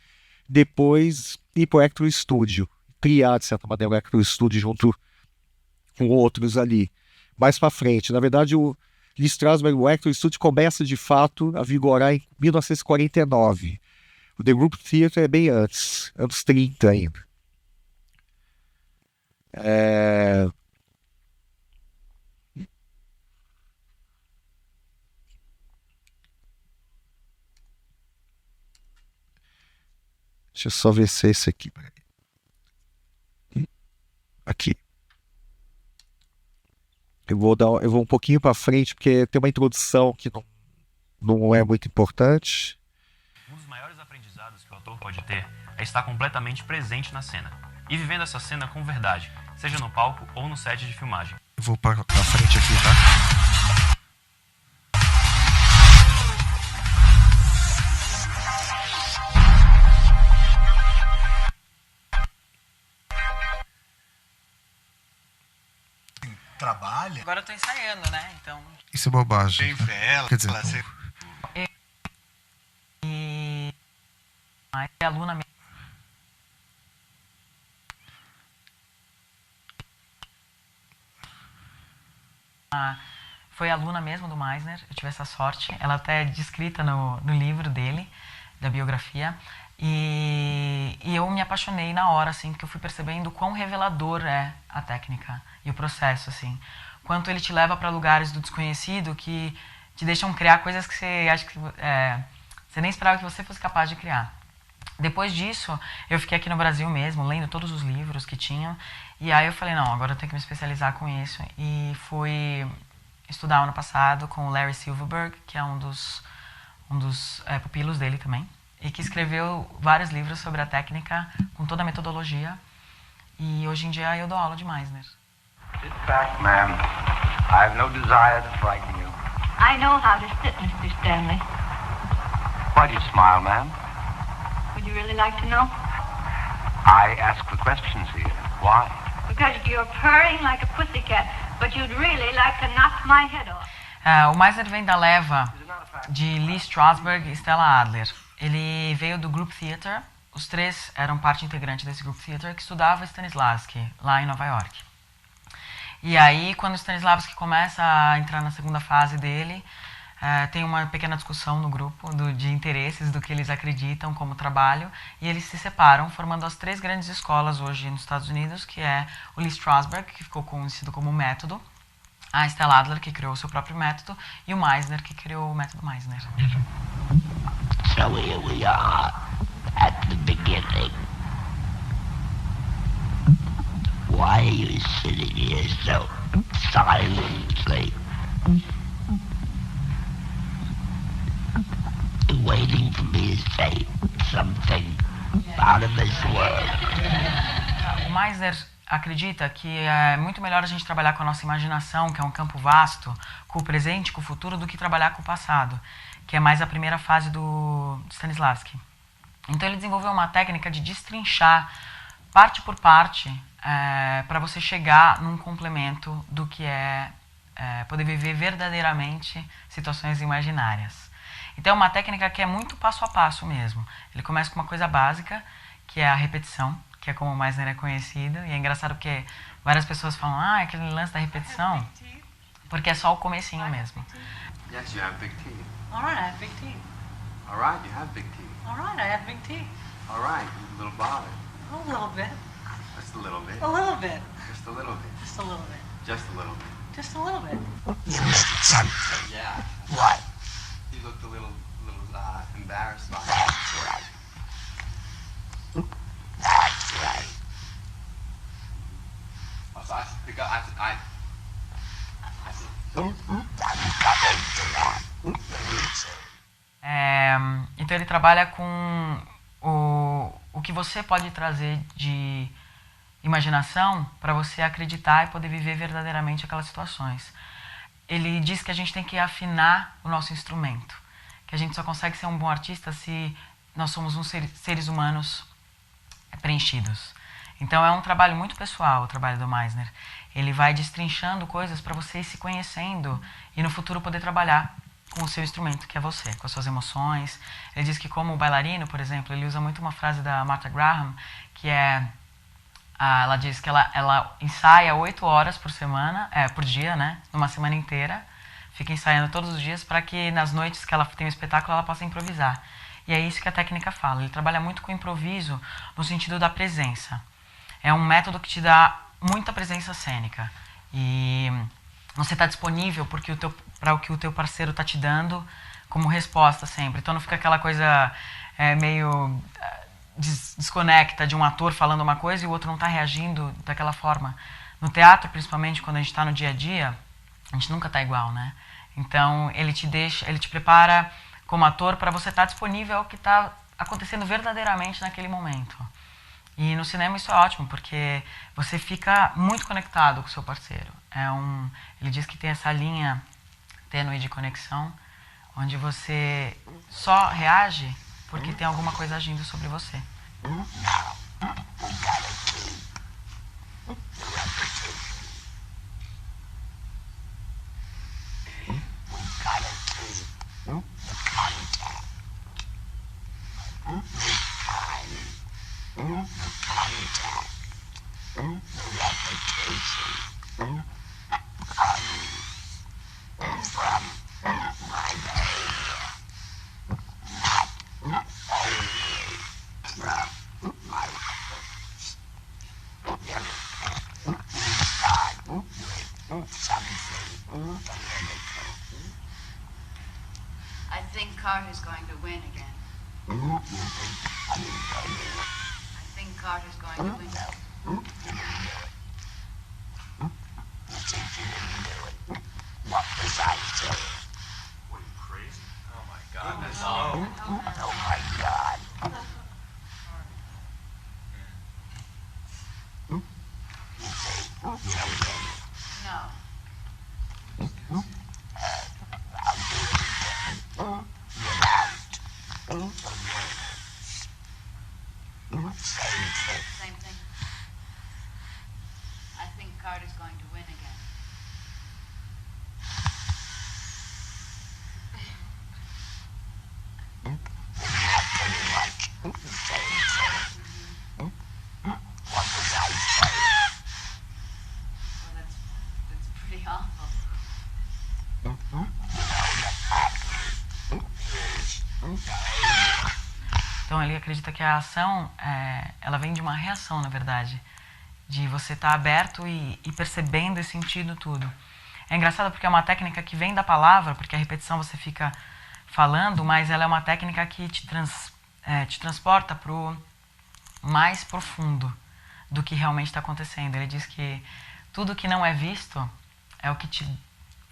depois ir para o Actor Studio, criar, de certa maneira, o Actor Studio junto com outros ali. Mais para frente, na verdade, o Lee Strasberg, o Actor Studio, começa de fato a vigorar em 1949. O The Group Theatre é bem antes, anos 30 ainda. Deixa eu só ver se é esse aqui. Aqui. Eu vou um pouquinho para frente, porque tem uma introdução que não é muito importante. Um dos maiores aprendizados que o ator pode ter é estar completamente presente na cena e vivendo essa cena com verdade, seja no palco ou no set de filmagem. Eu vou para frente aqui, tá? trabalha. Agora eu tô ensaiando, né? Então. Isso é bobagem. Tem vela. Quer dizer, E a aluna mesmo. Foi aluna mesmo do Meisner, eu tive essa sorte. Ela até é descrita no livro dele, da biografia. E eu me apaixonei na hora, assim, porque eu fui percebendo o quão revelador é a técnica e o processo, assim. Quanto ele te leva para lugares do desconhecido que te deixam criar coisas que você acha que você nem esperava que você fosse capaz de criar. Depois disso, eu fiquei aqui no Brasil mesmo, lendo todos os livros que tinham. E aí eu falei, não, agora eu tenho que me especializar com isso. E fui estudar ano passado com o Larry Silverberg, que é um dos pupilos dele também. E que escreveu vários livros sobre a técnica, com toda a metodologia. E hoje em dia eu dou aula de Meisner. Sit back, ma'am. I have no desire to frighten you. I know how to sit, Mr. Stanley. Why do you smile, ma'am? Would you really like to know? I ask the questions here. Why? Because you're purring like a pussycat, but you'd really like to knock my head off. O Meisner vem da leva de Lee Strasberg e Stella Adler. Ele veio do Group Theater. Os três eram parte integrante desse Group Theater que estudava Stanislavski, lá em Nova York. E aí, quando o Stanislavski começa a entrar na segunda fase dele, tem uma pequena discussão no grupo de interesses, do que eles acreditam como trabalho, e eles se separam, formando as três grandes escolas hoje nos Estados Unidos, que é o Lee Strasberg, que ficou conhecido como método, a Stella Adler, que criou o seu próprio método, e o Meisner, que criou o método Meisner. So here we are, at the beginning. Why are you sitting here so silently? Waiting for me to say something out of this world. O Meisner acredita que é muito melhor a gente trabalhar com a nossa imaginação, que é um campo vasto, com o presente, com o futuro, do que trabalhar com o passado, que é mais a primeira fase do Stanislavski. Então ele desenvolveu uma técnica de destrinchar parte por parte para você chegar num complemento do que é poder viver verdadeiramente situações imaginárias. Então é uma técnica que é muito passo a passo mesmo. Ele começa com uma coisa básica, que é a repetição, que é como o Meisner é conhecido. E é engraçado porque várias pessoas falam, aquele lance da repetição, porque é só o comecinho mesmo. Yes, you have big teeth. All right, I have big teeth. All right, you have big teeth. All right, I have big teeth. All right, a little bothered. A little bit. Just a little bit. A little bit. Just a little bit. Just a little bit. Just a little bit. Just a little bit. Yeah. What? You looked a little embarrassed by it. That's right. That's right. So I pick up. I Então ele trabalha com o que você pode trazer de imaginação para você acreditar e poder viver verdadeiramente aquelas situações. Ele diz que a gente tem que afinar o nosso instrumento, que a gente só consegue ser um bom artista se nós somos seres humanos preenchidos. Então é um trabalho muito pessoal, o trabalho do Meisner. Ele vai destrinchando coisas para você ir se conhecendo e no futuro poder trabalhar com o seu instrumento, que é você, com as suas emoções. Ele diz que como bailarino, por exemplo, ele usa muito uma frase da Martha Graham, que é... ela diz que ela ensaia 8 horas por dia, né? Numa semana inteira. Fica ensaiando todos os dias para que nas noites que ela tem o espetáculo ela possa improvisar. E é isso que a técnica fala. Ele trabalha muito com o improviso no sentido da presença. É um método que te dá muita presença cênica. E você está disponível para o que o teu parceiro está te dando como resposta sempre. Então não fica aquela coisa meio desconecta de um ator falando uma coisa e o outro não está reagindo daquela forma. No teatro, principalmente, quando a gente está no dia a dia, a gente nunca está igual, né? Então ele te prepara como ator para você estar disponível ao que está acontecendo verdadeiramente naquele momento. E no cinema isso é ótimo, porque você fica muito conectado com o seu parceiro. Ele diz que tem essa linha tênue de conexão, onde você só reage porque tem alguma coisa agindo sobre você. I think Carter's going to win again. I think Carter's going to win. What was I saying? What, are you crazy? Oh my God. Oh my God. No. Same thing. I think Carter's going to win again. Well, that's pretty awful. Então ele acredita que a ação, ela vem de uma reação, na verdade. De você estar aberto e percebendo e sentindo tudo. É engraçado porque é uma técnica que vem da palavra, porque a repetição você fica falando, mas ela é uma técnica que te transporta para o mais profundo do que realmente está acontecendo. Ele diz que tudo que não é visto é o que te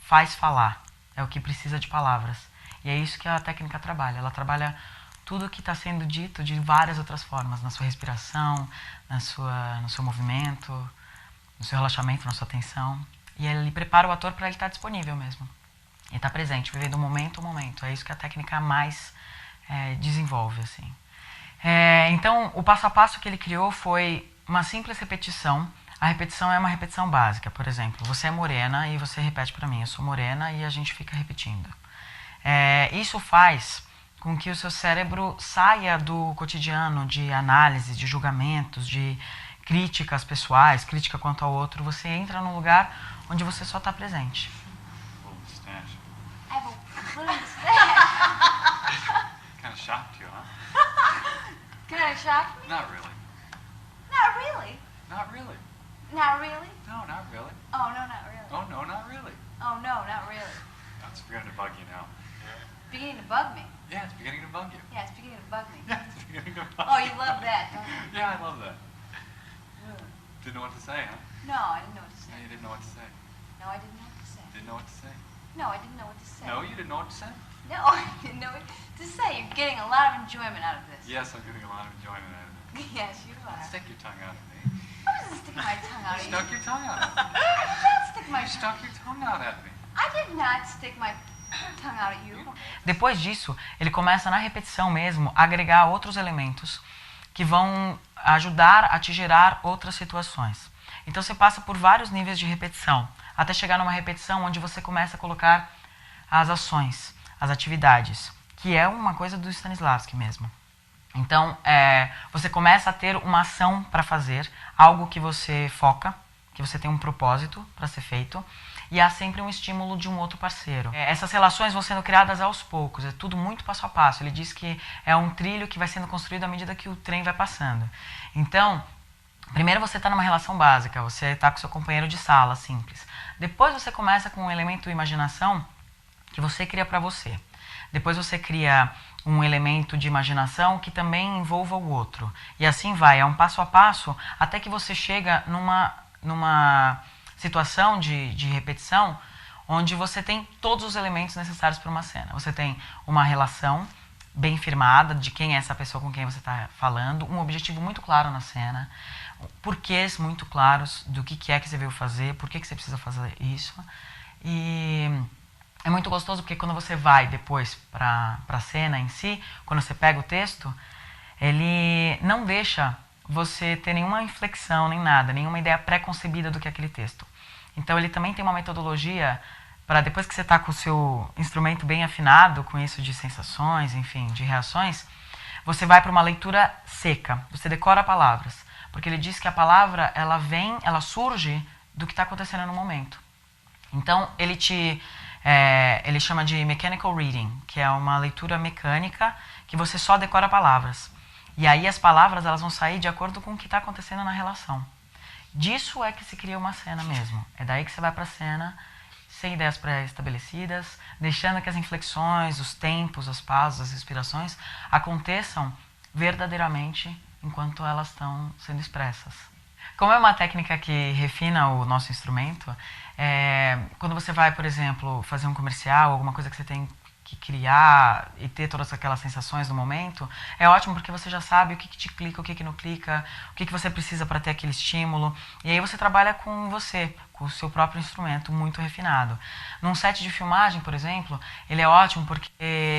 faz falar, é o que precisa de palavras. E é isso que a técnica trabalha. Ela trabalha tudo que está sendo dito de várias outras formas, na sua respiração, no seu movimento, no seu relaxamento, na sua atenção. E ele prepara o ator para ele estar disponível mesmo. E estar presente, vivendo momento a momento. É isso que a técnica mais desenvolve, assim. Então, o passo a passo que ele criou foi uma simples repetição. A repetição é uma repetição básica. Por exemplo, você é morena e você repete para mim, eu sou morena, e a gente fica repetindo. Isso faz com que o seu cérebro saia do cotidiano de análise, de julgamentos, de críticas pessoais, crítica quanto ao outro. Você entra num lugar onde você só está presente. I have a little mustache. Kind of shocked you, huh? Kind of shocked me? Not really. Not really. Not really. Not really? No, not really. Oh, no, not really. Oh, no, not really. Oh, no, not really. That's beginning to bug you now. Beginning to bug me. Yeah, it's beginning to bug you. Yeah, it's beginning to bug me. Yeah, it's beginning to bug Oh, you love that, don't you? Yeah, I love that. Didn't know what to say, huh? No, I didn't know what to No, say. you didn't know what to say. No, I didn't know what to say. Didn't know what to say. No, I didn't know what to say. No, you didn't know what to say. No, I didn't know what to say. You're getting a lot of enjoyment out of this. Yes, I'm getting a lot of enjoyment out of it. Yes, you are. Stick your tongue out at me. I wasn't sticking my tongue out at You you. stuck your tongue out at me. I did stick my You stuck your tongue out at me. I did not stick my tongue out at you. Depois disso, ele começa na repetição mesmo a agregar outros elementos que vão ajudar a te gerar outras situações. Então você passa por vários níveis de repetição, até chegar numa repetição onde você começa a colocar as ações, as atividades, que é uma coisa do Stanislavski mesmo. Então, você começa a ter uma ação para fazer, algo que você foca, que você tem um propósito para ser feito, e há sempre um estímulo de um outro parceiro. Essas relações vão sendo criadas aos poucos, é tudo muito passo a passo. Ele diz que é um trilho que vai sendo construído à medida que o trem vai passando. Então, primeiro você está numa relação básica, você está com seu companheiro de sala, simples. Depois você começa com um elemento imaginação que você cria para você. Depois você cria um elemento de imaginação que também envolva o outro. E assim vai, é um passo a passo, até que você chega numa situação de repetição onde você tem todos os elementos necessários para uma cena. Você tem uma relação bem firmada de quem é essa pessoa com quem você está falando, um objetivo muito claro na cena, porquês muito claros do que é que você veio fazer, por que você precisa fazer isso. E é muito gostoso porque quando você vai depois para a cena em si, quando você pega o texto, ele não deixa você ter nenhuma inflexão, nem nada, nenhuma ideia pré-concebida do que é aquele texto. Então ele também tem uma metodologia para depois que você está com o seu instrumento bem afinado, com isso de sensações, enfim, de reações, você vai para uma leitura seca, você decora palavras. porque ele diz que a palavra, ela surge do que está acontecendo no momento. Então, ele chama de mechanical reading, que é uma leitura mecânica que você só decora palavras. E aí as palavras elas vão sair de acordo com o que está acontecendo na relação. Disso é que se cria uma cena mesmo. É daí que você vai para a cena, sem ideias pré-estabelecidas, deixando que as inflexões, os tempos, as pausas, as respirações aconteçam verdadeiramente enquanto elas estão sendo expressas. Como é uma técnica que refina o nosso instrumento, quando você vai, por exemplo, fazer um comercial, alguma coisa que você tem que criar e ter todas aquelas sensações no momento, é ótimo porque você já sabe o que te clica, o que não clica, o que você precisa para ter aquele estímulo. E aí você trabalha com você, com o seu próprio instrumento muito refinado. Num set de filmagem, por exemplo, ele é ótimo porque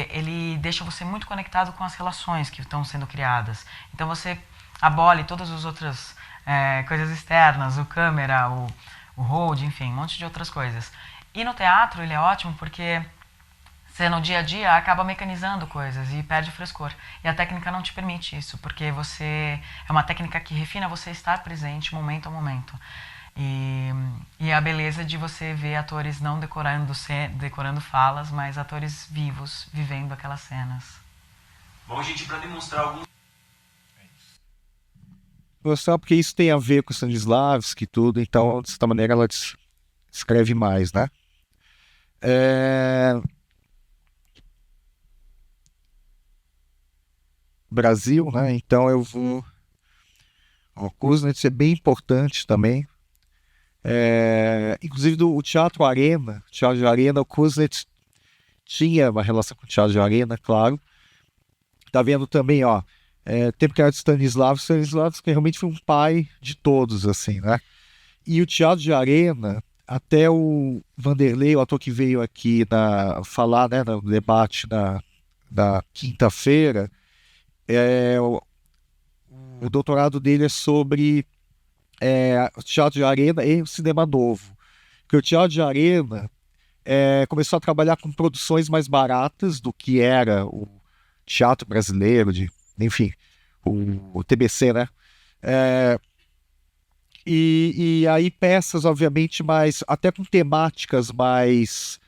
ele deixa você muito conectado com as relações que estão sendo criadas. Então você abole todas as outras coisas externas, o câmera, o hold, enfim, um monte de outras coisas. E no teatro ele é ótimo porque você no dia a dia acaba mecanizando coisas e perde o frescor. E a técnica não te permite isso, porque é uma técnica que refina você estar presente momento a momento. E a beleza de você ver atores não decorando falas, mas atores vivos, vivendo aquelas cenas. Bom, gente, para demonstrar alguns... Mostrar porque isso tem a ver com Stanislavski e tudo, então, de certa maneira, ela escreve mais, né? Brasil, né? Então eu vou... O Kuznets é bem importante também. Inclusive o Teatro Arena, o Kuznets tinha uma relação com o Teatro de Arena, claro. Tá vendo também, ó, tempo que era de Stanislavski realmente foi um pai de todos, assim, né? E o Teatro de Arena, até o Vanderlei, o ator que veio aqui falar, né, no debate da quinta-feira, o doutorado dele é sobre o Teatro de Arena e o cinema novo. Porque o Teatro de Arena começou a trabalhar com produções mais baratas do que era o teatro brasileiro, enfim, o TBC, né? E aí peças, obviamente, até com temáticas mais...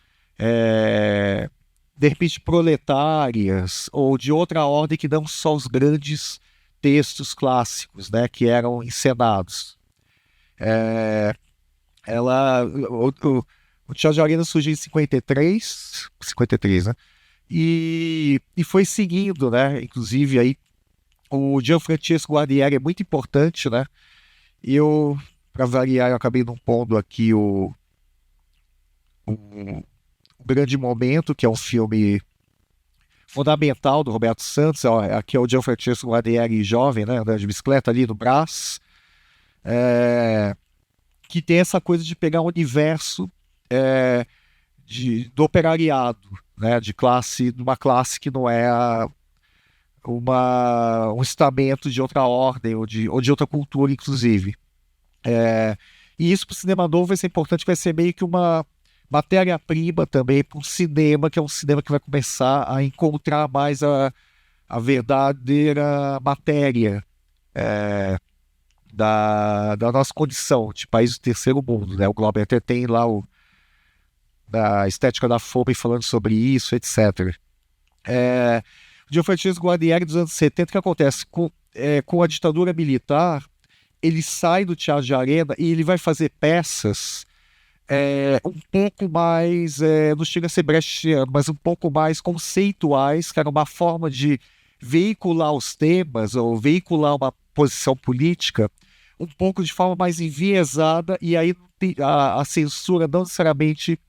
de repente proletárias ou de outra ordem que não só os grandes textos clássicos, né, que eram encenados. O Teatro de Arena surgiu em 53, né, e foi seguindo, né, inclusive aí o Gianfrancesco Guarnieri é muito importante, né, e para variar, eu acabei não pondo aqui o Grande Momento, que é um filme fundamental do Roberto Santos. Aqui é o Gianfrancesco Guarnieri jovem, né, andando de bicicleta ali no Brás, que tem essa coisa de pegar um universo do operariado, né, de uma classe que não é um estamento de outra ordem ou de outra cultura, inclusive. E isso para o cinema novo vai ser importante, vai ser meio que uma matéria-prima também para um cinema, que é um cinema que vai começar a encontrar mais a verdadeira matéria da nossa condição de país do terceiro mundo, né? O Glauber até tem lá da Estética da Fome falando sobre isso, etc. O Gianfrancesco Guarnieri dos anos 70, o que acontece? Com a ditadura militar, ele sai do Teatro de Arena e ele vai fazer peças um pouco mais, não chega a ser brechtiano, mas um pouco mais conceituais, que era uma forma de veicular os temas ou veicular uma posição política um pouco de forma mais enviesada, e aí a censura não necessariamente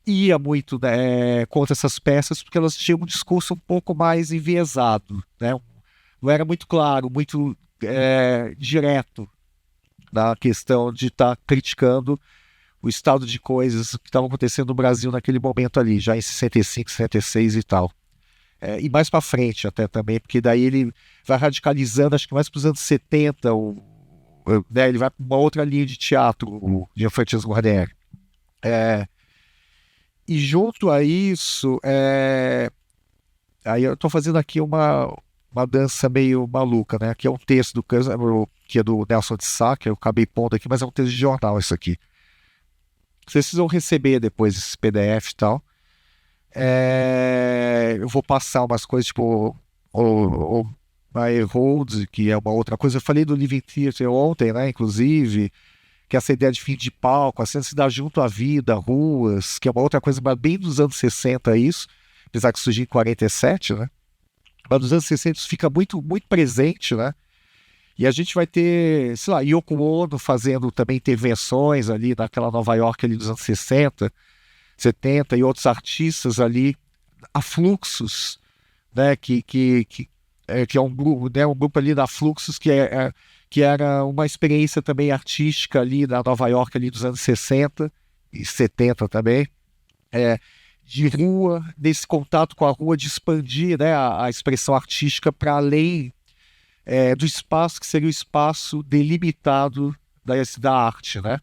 ia muito, né, contra essas peças, porque elas tinham um discurso um pouco mais enviesado, né? Não era muito claro, muito direto na questão de estar criticando o estado de coisas que estavam acontecendo no Brasil naquele momento ali, já em 65, 66 e tal. E mais para frente até também, porque daí ele vai radicalizando, acho que mais para os anos 70, né, ele vai para uma outra linha de teatro, o Gianfrancesco Guarnieri. E junto a isso, aí eu estou fazendo aqui uma uma dança meio maluca, né? Aqui é um texto do que é do Nelson de Sá, que eu acabei pondo aqui, mas é um texto de jornal isso aqui. Vocês precisam receber depois esse PDF e tal. Eu vou passar umas coisas tipo o My Road, que é uma outra coisa. Eu falei do Living Theatre ontem, né? Inclusive, que é essa ideia de fim de palco, a cidade junto à vida, ruas, que é uma outra coisa bem dos anos 60 isso, apesar que surgiu em 47, né? Mas nos anos 60 isso fica muito, muito presente, né? E a gente vai ter, sei lá, Yoko Ono fazendo também intervenções ali naquela Nova York ali dos anos 60, 70, e outros artistas ali, a Fluxus, né? Que é um grupo, né? Um grupo ali da Fluxus que era uma experiência também artística ali na Nova York ali dos anos 60 e 70 também, de rua, desse contato com a rua, de expandir, né, a expressão artística para além do espaço que seria o espaço delimitado da arte, né?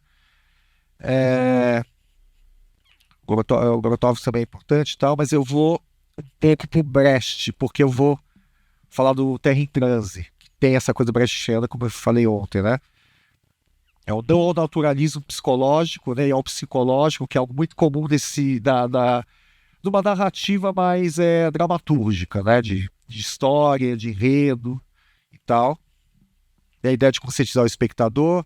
O Grotowski também é importante e tal, mas eu vou um pouco pro Brecht, porque eu vou falar do Terra em Transe, que tem essa coisa brechtiana, como eu falei ontem, né? É o não naturalismo psicológico, né? E ao psicológico, que é algo muito comum de uma narrativa mais dramatúrgica, né? De história, de enredo e tal. E a ideia de conscientizar o espectador.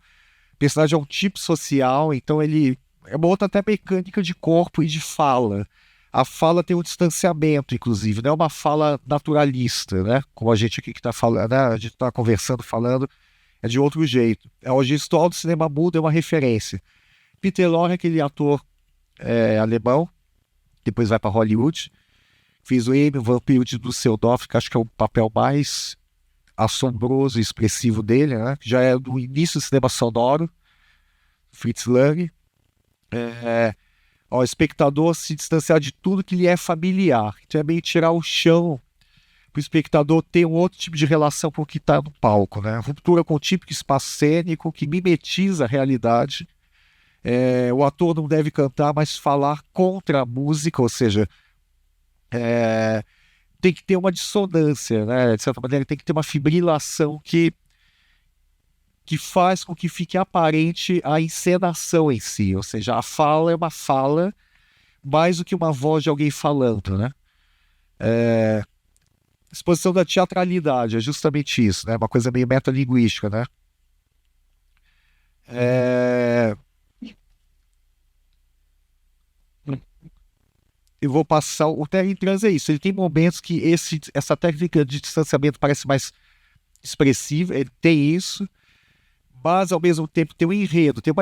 O personagem é um tipo social, então ele é uma outra até mecânica de corpo e de fala. A fala tem um distanciamento, inclusive, não é uma fala naturalista, né? Como a gente aqui que está falando, né? A gente está conversando, falando, é de outro jeito. O gestual do cinema mudo é uma referência. Peter Lorre é aquele ator alemão, depois vai para Hollywood, fez o M, o Vampiro de Düsseldorf, que acho que é o papel mais assombroso e expressivo dele, né? Já é do início do cinema sonoro, Fritz Lang. O espectador se distanciar de tudo que lhe é familiar. Então é meio tirar o chão para o espectador ter um outro tipo de relação com o que está no palco, né? Ruptura com o típico espaço cênico que mimetiza a realidade. O ator não deve cantar, mas falar contra a música, ou seja, tem que ter uma dissonância, né? De certa maneira, tem que ter uma fibrilação que faz com que fique aparente a encenação em si, ou seja, a fala é uma fala mais do que uma voz de alguém falando, né? Exposição da teatralidade é justamente isso, né? Uma coisa meio metalinguística, né? Eu vou passar o Terra em Transe é isso. Ele tem momentos que essa técnica de distanciamento parece mais expressiva, ele tem isso, mas ao mesmo tempo tem um enredo, tem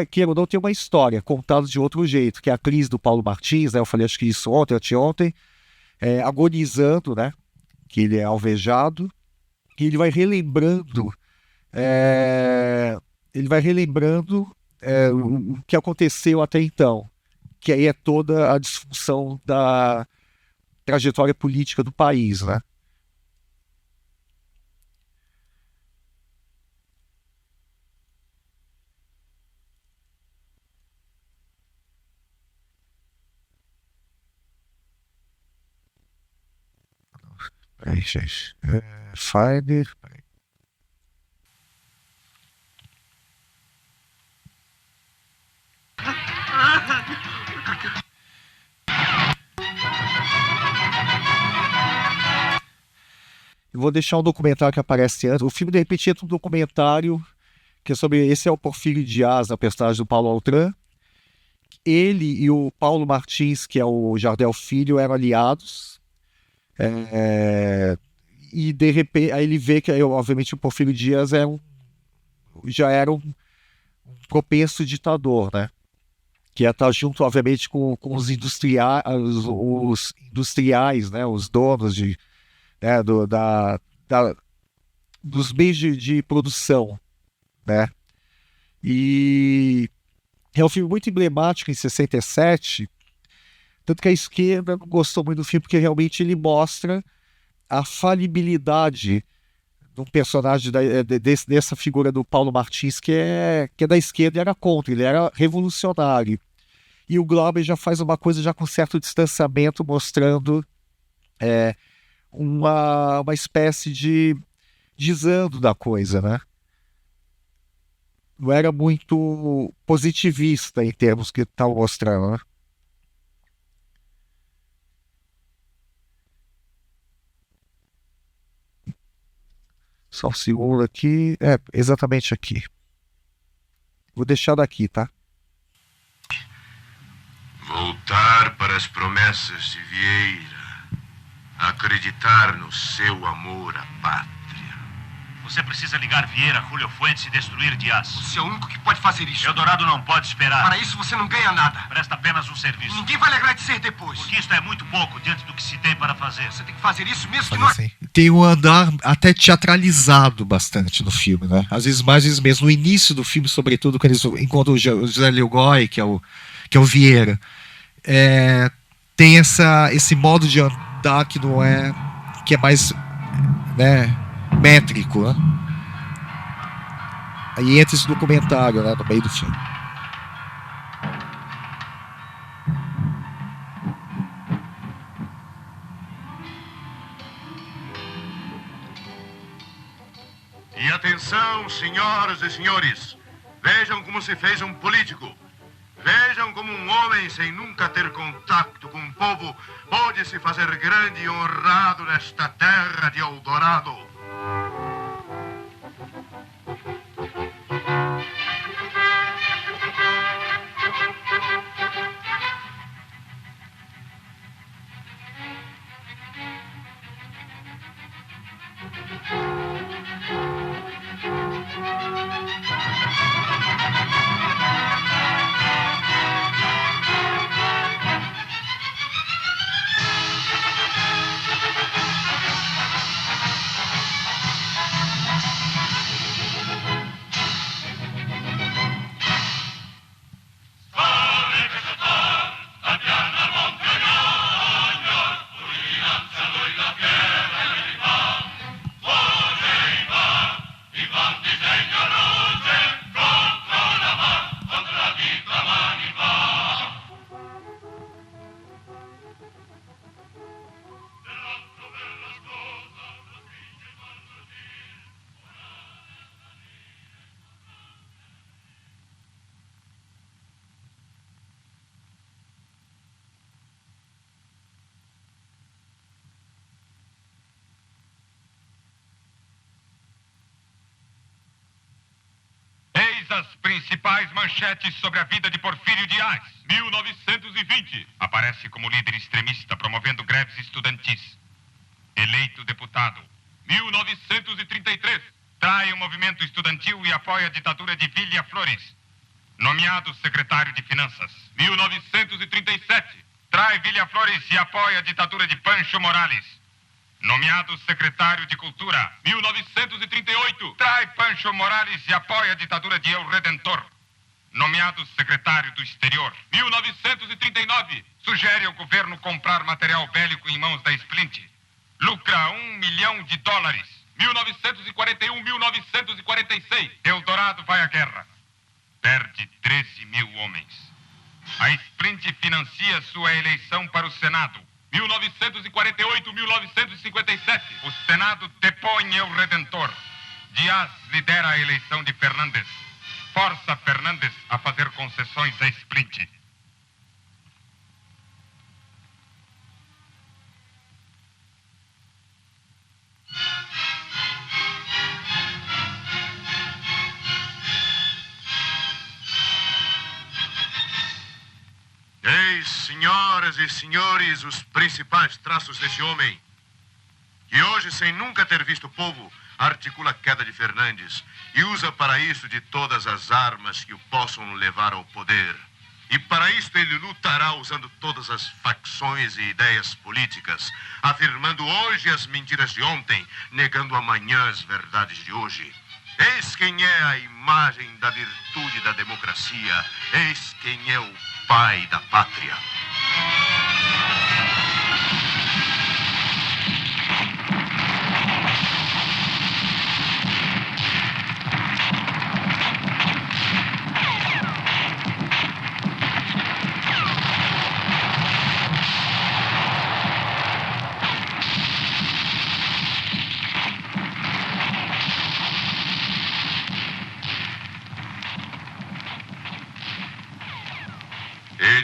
uma história contada de outro jeito, que é a crise do Paulo Martins, né? Eu falei acho que isso ontem, anteontem, agonizando, né? Que ele é alvejado, e ele vai relembrando o que aconteceu até então, que aí é toda a disfunção da trajetória política do país, né? Peraí, gente. Finder. Eu vou deixar um documentário que aparece antes. O filme, de repente, entra um documentário que é sobre... Esse é o Porfírio Dias, a personagem do Paulo Altran. Ele e o Paulo Martins, que é o Jardel Filho, eram aliados. E, de repente, aí ele vê que, obviamente, o Porfírio Dias já era um propenso ditador, né? Que ia estar junto, obviamente, com os industriais, né? Os donos né? Dos meios de produção, né? E é um filme muito emblemático em 67, tanto que a esquerda não gostou muito do filme, porque realmente ele mostra a falibilidade de um personagem dessa figura do Paulo Martins, que é da esquerda e era contra, ele era revolucionário. E o Glauber já faz uma coisa já com certo distanciamento, mostrando uma espécie de desando da coisa, né? Não era muito positivista em termos que estava mostrando, né? Só um segundo aqui. É, exatamente aqui. Vou deixar daqui, tá? Voltar para as promessas de Vieira. Acreditar no seu amor à pátria. Você precisa ligar Vieira, Julio Fuentes e destruir Dias. Você é o único que pode fazer isso. Eldorado não pode esperar. Para isso você não ganha nada. Presta apenas um serviço. Ninguém vai lhe agradecer depois. Porque isto é muito pouco diante do que se tem para fazer. Você tem que fazer isso mesmo que Olha nós... assim, tem um andar até teatralizado bastante no filme, né? Às vezes mais, às vezes menos. No início do filme, sobretudo, quando eles encontram o José Lilgoy, que é o Vieira, tem esse modo de andar que não é... que é mais, né, métrico, né? Aí entra esse documentário, né, no meio do filme. E atenção, senhoras e senhores. Vejam como se fez um político. Vejam como um homem, sem nunca ter contato com o povo, pode se fazer grande e honrado nesta terra de Eldorado. As principais manchetes sobre a vida de Porfírio Dias. 1920. Aparece como líder extremista promovendo greves estudantis. Eleito deputado. 1933. Trai o movimento estudantil e apoia a ditadura de Vilia Flores. Nomeado secretário de Finanças. 1937. Trai Vilia Flores e apoia a ditadura de Pancho Morales. Nomeado secretário de Cultura. 1938. Trai Pancho Morales e apoia a ditadura de El Redentor. Nomeado secretário do Exterior. 1939. Sugere ao governo comprar material bélico em mãos da Splint. Lucra $1 milhão. 1941, 1946. Eldorado vai à guerra. Perde 13 mil homens. A Splint financia sua eleição para o Senado. 1948, 1957. O Senado depõe El Redentor. Dias lidera a eleição de Fernandes. Força Fernandes a fazer concessões a Splint. Eis, senhoras e senhores, os principais traços desse homem, que hoje, sem nunca ter visto o povo, articula a queda de Fernandes e usa para isso de todas as armas que o possam levar ao poder. E para isto ele lutará usando todas as facções e ideias políticas, afirmando hoje as mentiras de ontem, negando amanhã as verdades de hoje. Eis quem é a imagem da virtude da democracia, eis quem é o pai da pátria.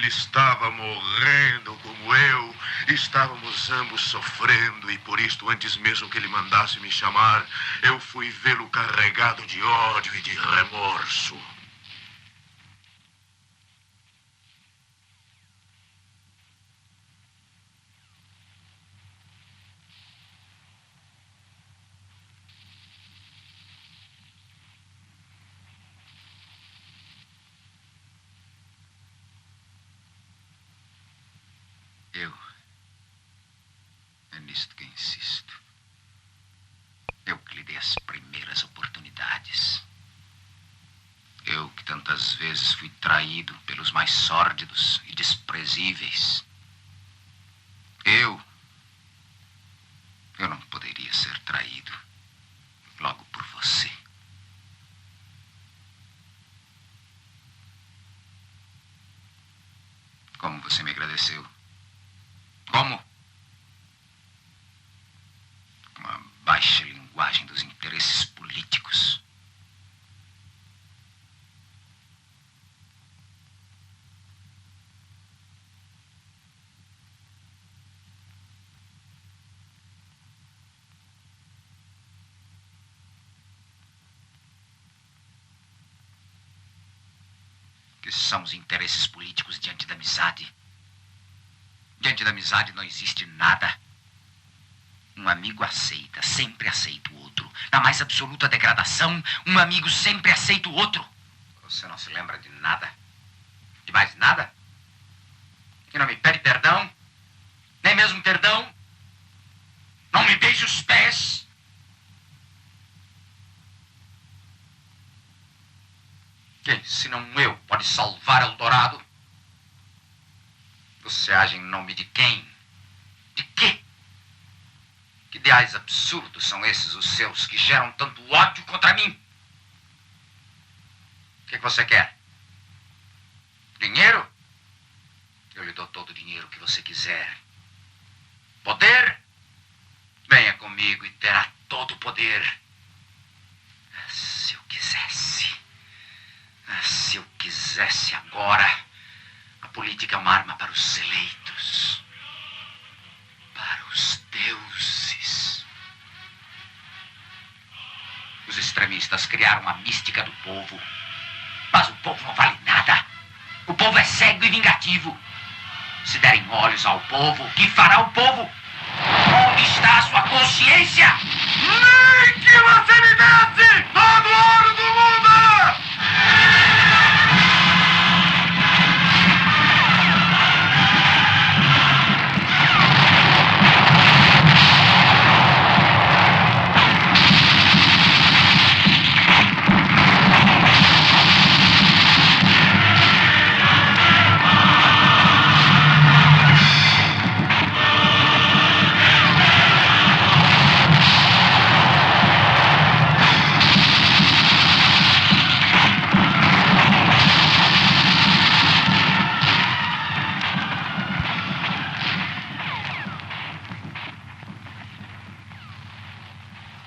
Ele estava morrendo como eu. Estávamos ambos sofrendo e por isto, antes mesmo que ele mandasse me chamar, eu fui vê-lo carregado de ódio e de remorso. É nisto que insisto. Eu que lhe dei as primeiras oportunidades. Eu que tantas vezes fui traído pelos mais sórdidos e desprezíveis. Eu não poderia ser traído logo por você. Como você me agradeceu? Como? Com a baixa linguagem dos interesses políticos. Que são os interesses políticos diante da amizade? Diante da amizade não existe nada. Um amigo aceita, sempre aceita o outro. Na mais absoluta degradação, um amigo sempre aceita o outro. Você não se lembra de nada? De mais nada? E não me pede perdão? Nem mesmo perdão? Não me beije os pés? Quem, senão eu, pode salvar Eldorado? Você age em nome de quem? De quê? Que ideais absurdos são esses os seus que geram tanto ódio contra mim? O que você quer? Dinheiro? Eu lhe dou todo o dinheiro que você quiser. Poder? Venha comigo e terá todo o poder. Se eu quisesse. Se eu quisesse agora. A política é uma arma para os eleitos. Para os deuses. Os extremistas criaram a mística do povo. Mas o povo não vale nada. O povo é cego e vingativo. Se derem olhos ao povo, o que fará o povo? Onde está a sua consciência? Nem que você me desse todo o ouro do mundo!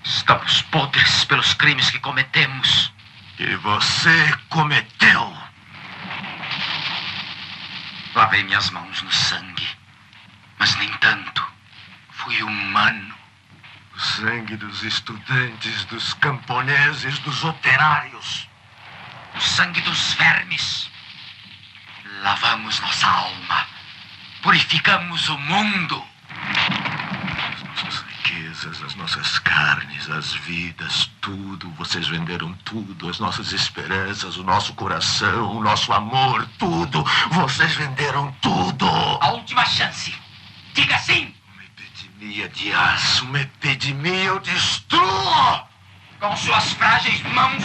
Estamos podres pelos crimes que cometemos. E você cometeu. Lavei minhas mãos no sangue. Mas nem tanto. Fui humano. O sangue dos estudantes, dos camponeses, dos operários. O sangue dos vermes. Lavamos nossa alma. Purificamos o mundo. As nossas riquezas, as nossas carnes, as vidas, tudo. Vocês venderam tudo. As nossas esperanças, o nosso coração, o nosso amor, tudo. Vocês venderam tudo. A última chance. Diga sim. Uma epidemia de aço, uma epidemia, eu destruo. Com suas frágeis mãos.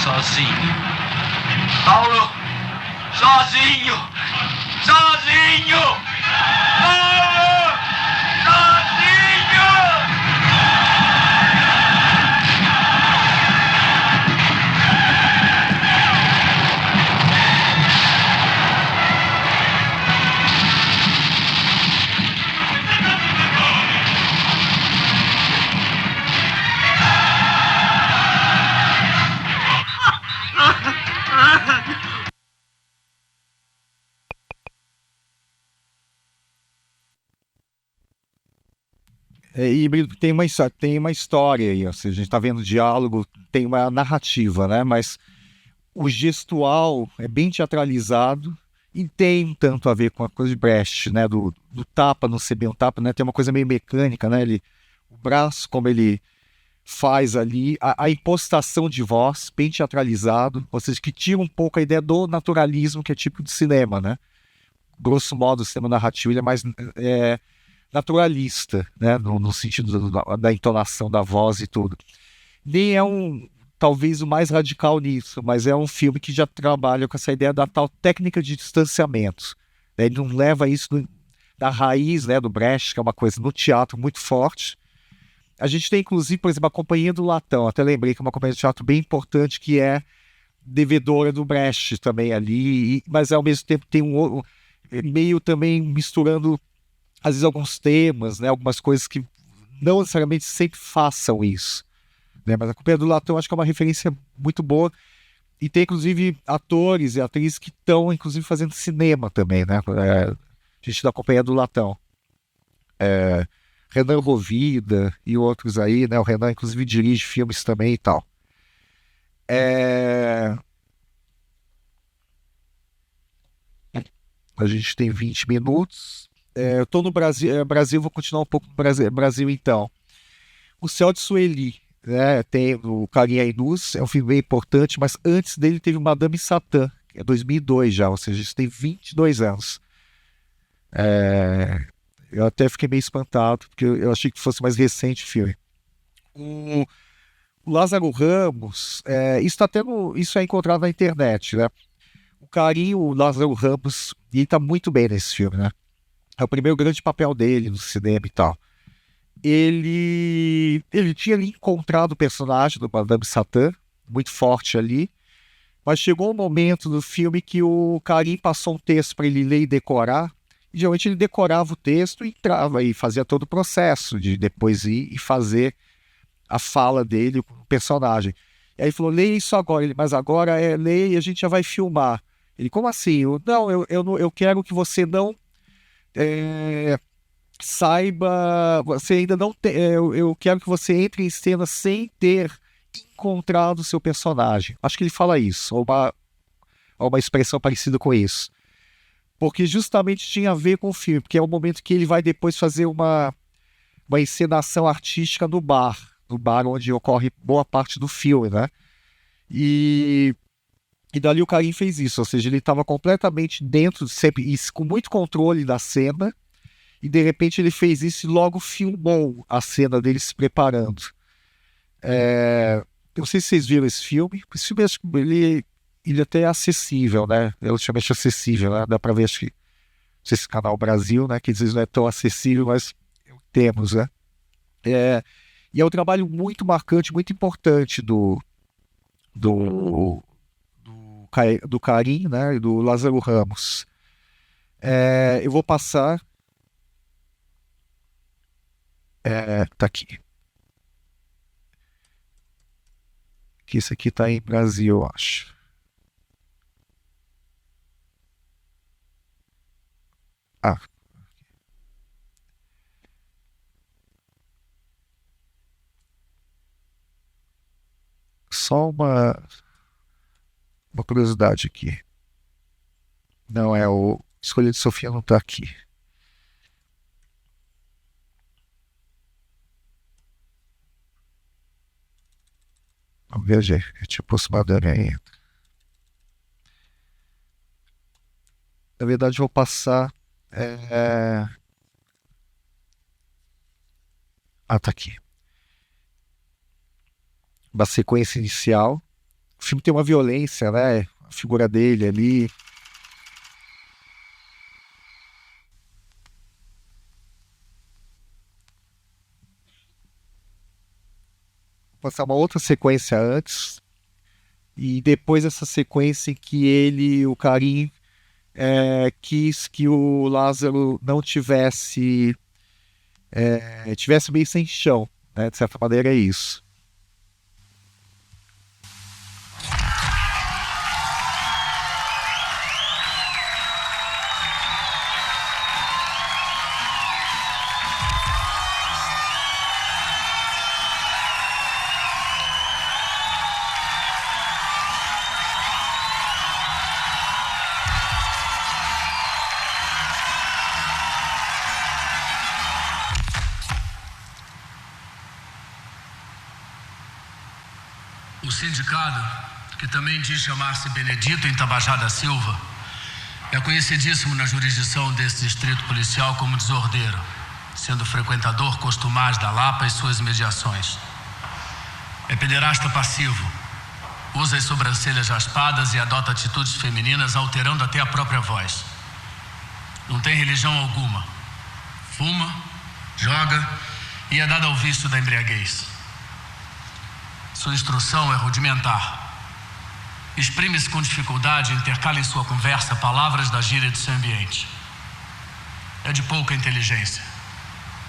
sozinho. Paulo, sozinho! Sozinho! Paulo, sozinho! Híbrido tem uma história aí, ou seja, a gente está vendo diálogo, tem uma narrativa, né? Mas o gestual é bem teatralizado e tem um tanto a ver com a coisa de Brecht, né? Do tapa não ser bem um tapa, né? Tem uma coisa meio mecânica, né? O braço, como ele faz ali, a impostação de voz, bem teatralizado, ou seja, que tira um pouco a ideia do naturalismo que é tipo de cinema, né? Grosso modo, o cinema narrativo ele é mais naturalista, né? No sentido da entonação da voz e tudo. Nem é talvez o mais radical nisso, mas é um filme que já trabalha com essa ideia da tal técnica de distanciamento. Ele não leva isso da raiz, né, do Brecht, que é uma coisa no teatro muito forte. A gente tem, inclusive, por exemplo, a Companhia do Latão. Até lembrei que é uma companhia de teatro bem importante, que é devedora do Brecht também ali, mas ao mesmo tempo tem meio também misturando, às vezes, alguns temas, né, algumas coisas que não necessariamente sempre façam isso. Né? Mas a Companhia do Latão acho que é uma referência muito boa. E tem, inclusive, atores e atrizes que estão, inclusive, fazendo cinema também, né? Gente da Companhia do Latão. Renan Rovida e outros aí, né? O Renan, inclusive, dirige filmes também e tal. A gente tem 20 minutos. Eu estou no Brasil, vou continuar um pouco no Brasil então. O Céu de Sueli, né? Tem o Carinha Inus, é um filme bem importante, mas antes dele teve o Madame Satã, que é 2002 já, ou seja, isso tem 22 anos. Eu até fiquei meio espantado, porque eu achei que fosse mais recente o filme. O Lázaro Ramos, isso é encontrado na internet, né? O Carinho, o Lázaro Ramos, ele está muito bem nesse filme, né? É o primeiro grande papel dele no cinema e tal. Ele tinha ali encontrado o personagem do Madame Satã, muito forte ali, mas chegou um momento no filme que o Carinho passou um texto para ele ler e decorar, e geralmente ele decorava o texto e entrava e fazia todo o processo de depois ir e fazer a fala dele com o personagem. E aí ele falou, leia isso agora. Mas agora leia e a gente já vai filmar. Ele, como assim? Eu quero que você não saiba, você ainda não tem, eu quero que você entre em cena sem ter encontrado o seu personagem. Acho que ele fala isso, ou uma expressão parecida com isso. Porque justamente tinha a ver com o filme, porque é o momento que ele vai depois fazer uma encenação artística no bar onde ocorre boa parte do filme, né? E dali o Carinho fez isso, ou seja, ele estava completamente dentro, sempre isso, com muito controle da cena, e de repente ele fez isso e logo filmou a cena dele se preparando. Eu não sei se vocês viram esse filme acho que ele até é acessível, né? É relativamente acessível, né? Dá para ver, acho que, não sei se Canal Brasil, né? Que às vezes não é tão acessível, mas temos, né? E é um trabalho muito marcante, muito importante do Carinho, né? E do Lázaro Ramos. Eu vou passar. Tá aqui. Que isso aqui tá em Brasil, eu acho. Só uma curiosidade aqui. Não, o Escolha de Sofia não tá aqui. Vamos ver, gente. Eu tinha aproximadamente ainda. Na verdade, vou passar. Tá aqui. Uma sequência inicial, filme tem uma violência, né? A figura dele ali. Vou passar uma outra sequência antes. E depois essa sequência em que o Karim, quis que o Lázaro não tivesse meio sem chão, né? De certa maneira é isso. O sindicato, que também diz chamar-se Benedito em Tabajara da Silva, é conhecidíssimo na jurisdição desse distrito policial como desordeiro, sendo frequentador costumaz da Lapa e suas imediações. É pederasta passivo, usa as sobrancelhas raspadas e adota atitudes femininas alterando até a própria voz. Não tem religião alguma, fuma, joga e é dado ao vício da embriaguez. Sua instrução é rudimentar. Exprime-se com dificuldade e intercala em sua conversa palavras da gíria de seu ambiente. É de pouca inteligência.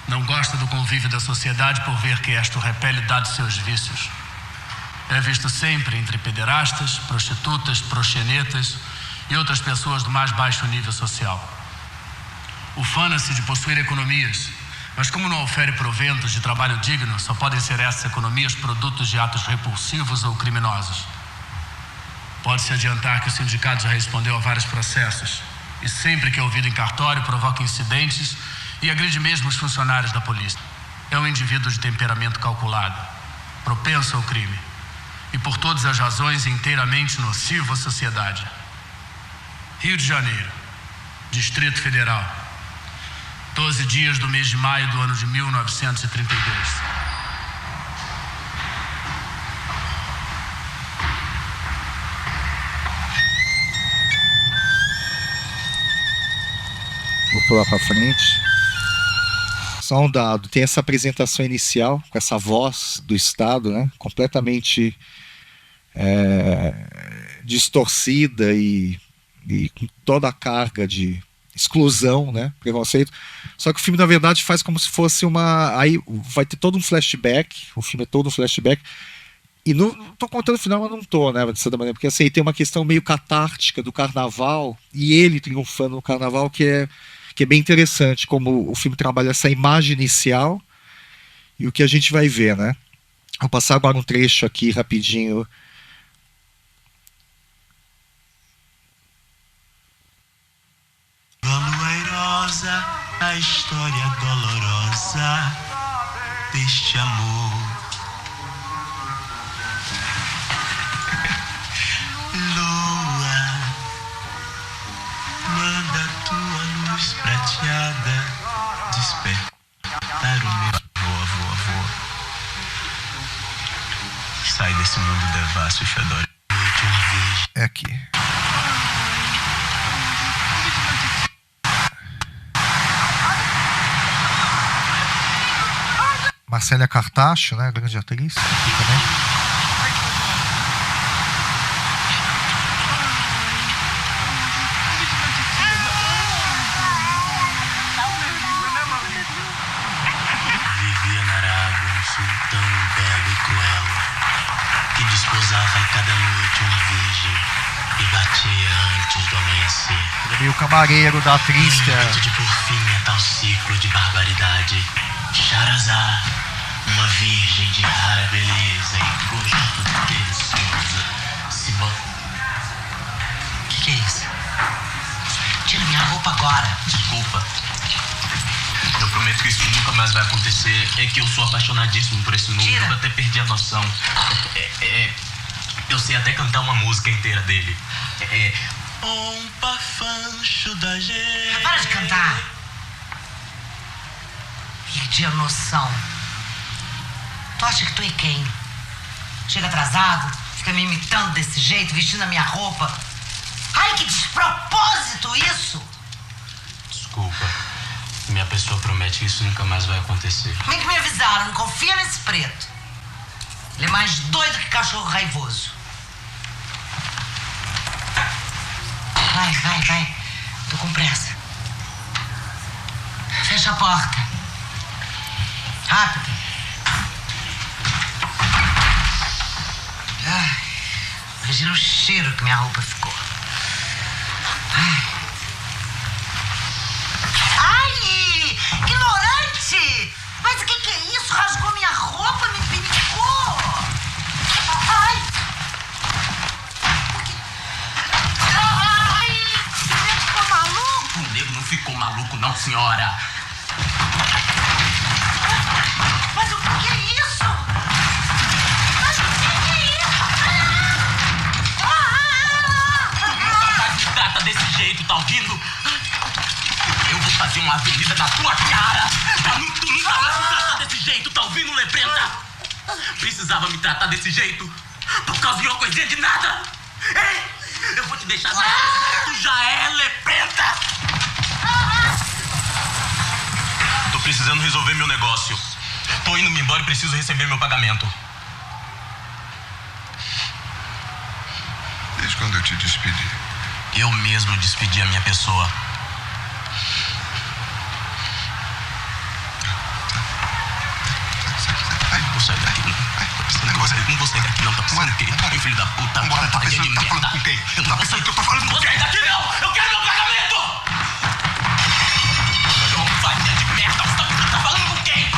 Não gosta do convívio da sociedade por ver que esta o repele dados seus vícios. É visto sempre entre pederastas, prostitutas, proxenetas e outras pessoas do mais baixo nível social. Ufana-se de possuir economias, mas como não ofere proventos de trabalho digno, só podem ser essas economias produtos de atos repulsivos ou criminosos. Pode-se adiantar que o sindicato já respondeu a vários processos e sempre que é ouvido em cartório provoca incidentes e agride mesmo os funcionários da polícia. É um indivíduo de temperamento calculado, propenso ao crime e por todas as razões inteiramente nocivo à sociedade. Rio de Janeiro, Distrito Federal, 12 dias do mês de maio do ano de 1932. Vou pular para frente. Só um dado, tem essa apresentação inicial com essa voz do Estado, né? Completamente distorcida e com toda a carga de exclusão, né? Preconceito. Só que o filme, na verdade, faz como se fosse aí vai ter todo um flashback. O filme é todo um flashback. E não tô contando o final, mas não tô, né? De certa maneira, porque assim, tem uma questão meio catártica do carnaval e ele triunfando no carnaval que é bem interessante, como o filme trabalha essa imagem inicial e o que a gente vai ver, né? Vou passar agora um trecho aqui rapidinho. Lua airosa, a história dolorosa deste amor. Lua, manda tua luz prateada despertar o meu avô. Sai desse mundo devasso e fedorento. É aqui. Marcélia Cartacho, né, grande atriz, aqui também. Vivia na Arábia um sultão belo e cruel, que desposava a cada noite uma virgem e batia antes do amanhecer. Ele é o camareiro da atriz, que é... de por fim a tal ciclo de barbaridade. Charazade, uma virgem de rara beleza e gosto deliciosa. Que é isso? Tira minha roupa agora. Desculpa. Eu prometo que isso nunca mais vai acontecer. É que eu sou apaixonadíssimo por esse número. Eu até perdi a noção. Eu sei até cantar uma música inteira dele. Um pafancho da gente. Para de cantar. Perdi a noção. Tu acha que tu é quem? Chega atrasado, fica me imitando desse jeito, vestindo a minha roupa. Ai, que despropósito isso! Desculpa. Minha pessoa promete que isso nunca mais vai acontecer. Bem que me avisaram, não confia nesse preto. Ele é mais doido que cachorro raivoso. Vai. Tô com pressa. Fecha a porta. Rápido. Ai, imagina o cheiro que minha roupa ficou. Ai, ignorante! Mas o que é isso? Rasgou minha roupa, me pinicou. Ai! Ai, o nego ficou maluco? O nego não ficou maluco, não, senhora. Mas o que é isso? Mas o que é isso? Me trata desse jeito, tá ouvindo? Eu vou fazer uma avenida na tua cara pra tu nunca mais me tratar desse jeito, tá ouvindo, leprenta? Precisava me tratar desse jeito por causa de uma coisinha de nada? Ei, eu vou te deixar na tu já é leprenta! Tô precisando resolver meu negócio. Tô indo-me embora e preciso receber meu pagamento. Desde quando eu te despedi? Eu mesmo despedi a minha pessoa. Vou sair daqui, não vou sair daqui não, tá pensando o quê? Meu filho da puta, Bora, tá pensando que tá falando com quem? Eu não vou sair, eu tô falando com quem? Daqui não! Eu quero meu pagamento! Ô, farinha de merda, você tá falando com quem? Hein?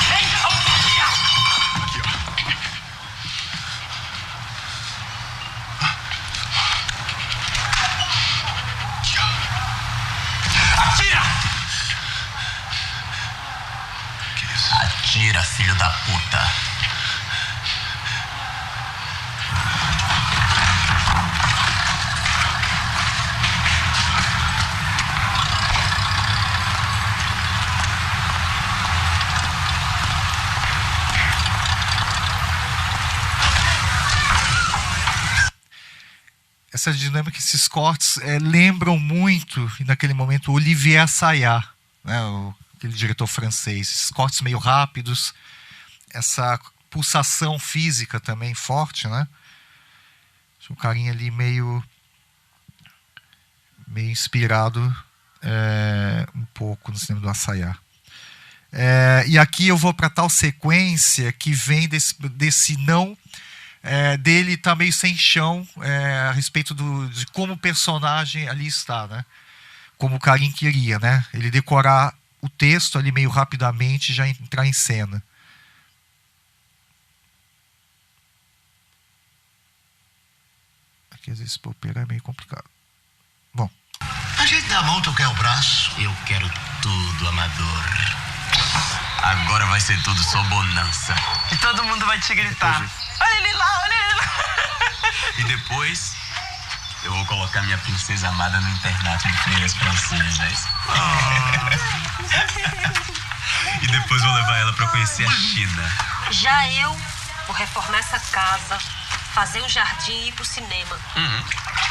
Aqui, ó. Atira! Que isso? Atira, filho da puta. Essa dinâmica, esses cortes lembram muito, naquele momento, Olivier Assayas, né, aquele diretor francês. Esses cortes meio rápidos, essa pulsação física também forte, né? Um carinha ali meio inspirado um pouco no cinema do Assayas. E aqui eu vou para tal sequência que vem desse não... dele tá meio sem chão a respeito de como o personagem ali está, né? Como o Karim queria, né? Ele decorar o texto ali meio rapidamente e já entrar em cena. Aqui às vezes para operar é meio complicado. Bom. A gente dá a mão, tu quer o braço? Eu quero tudo, amador. Agora vai ser tudo só bonança. E todo mundo vai te gritar. Olha ele lá, olha ele lá. E depois, eu vou colocar minha princesa amada no internato de freiras francesas. E depois vou levar ela pra conhecer a China. Já eu vou reformar essa casa, fazer um jardim e ir pro cinema.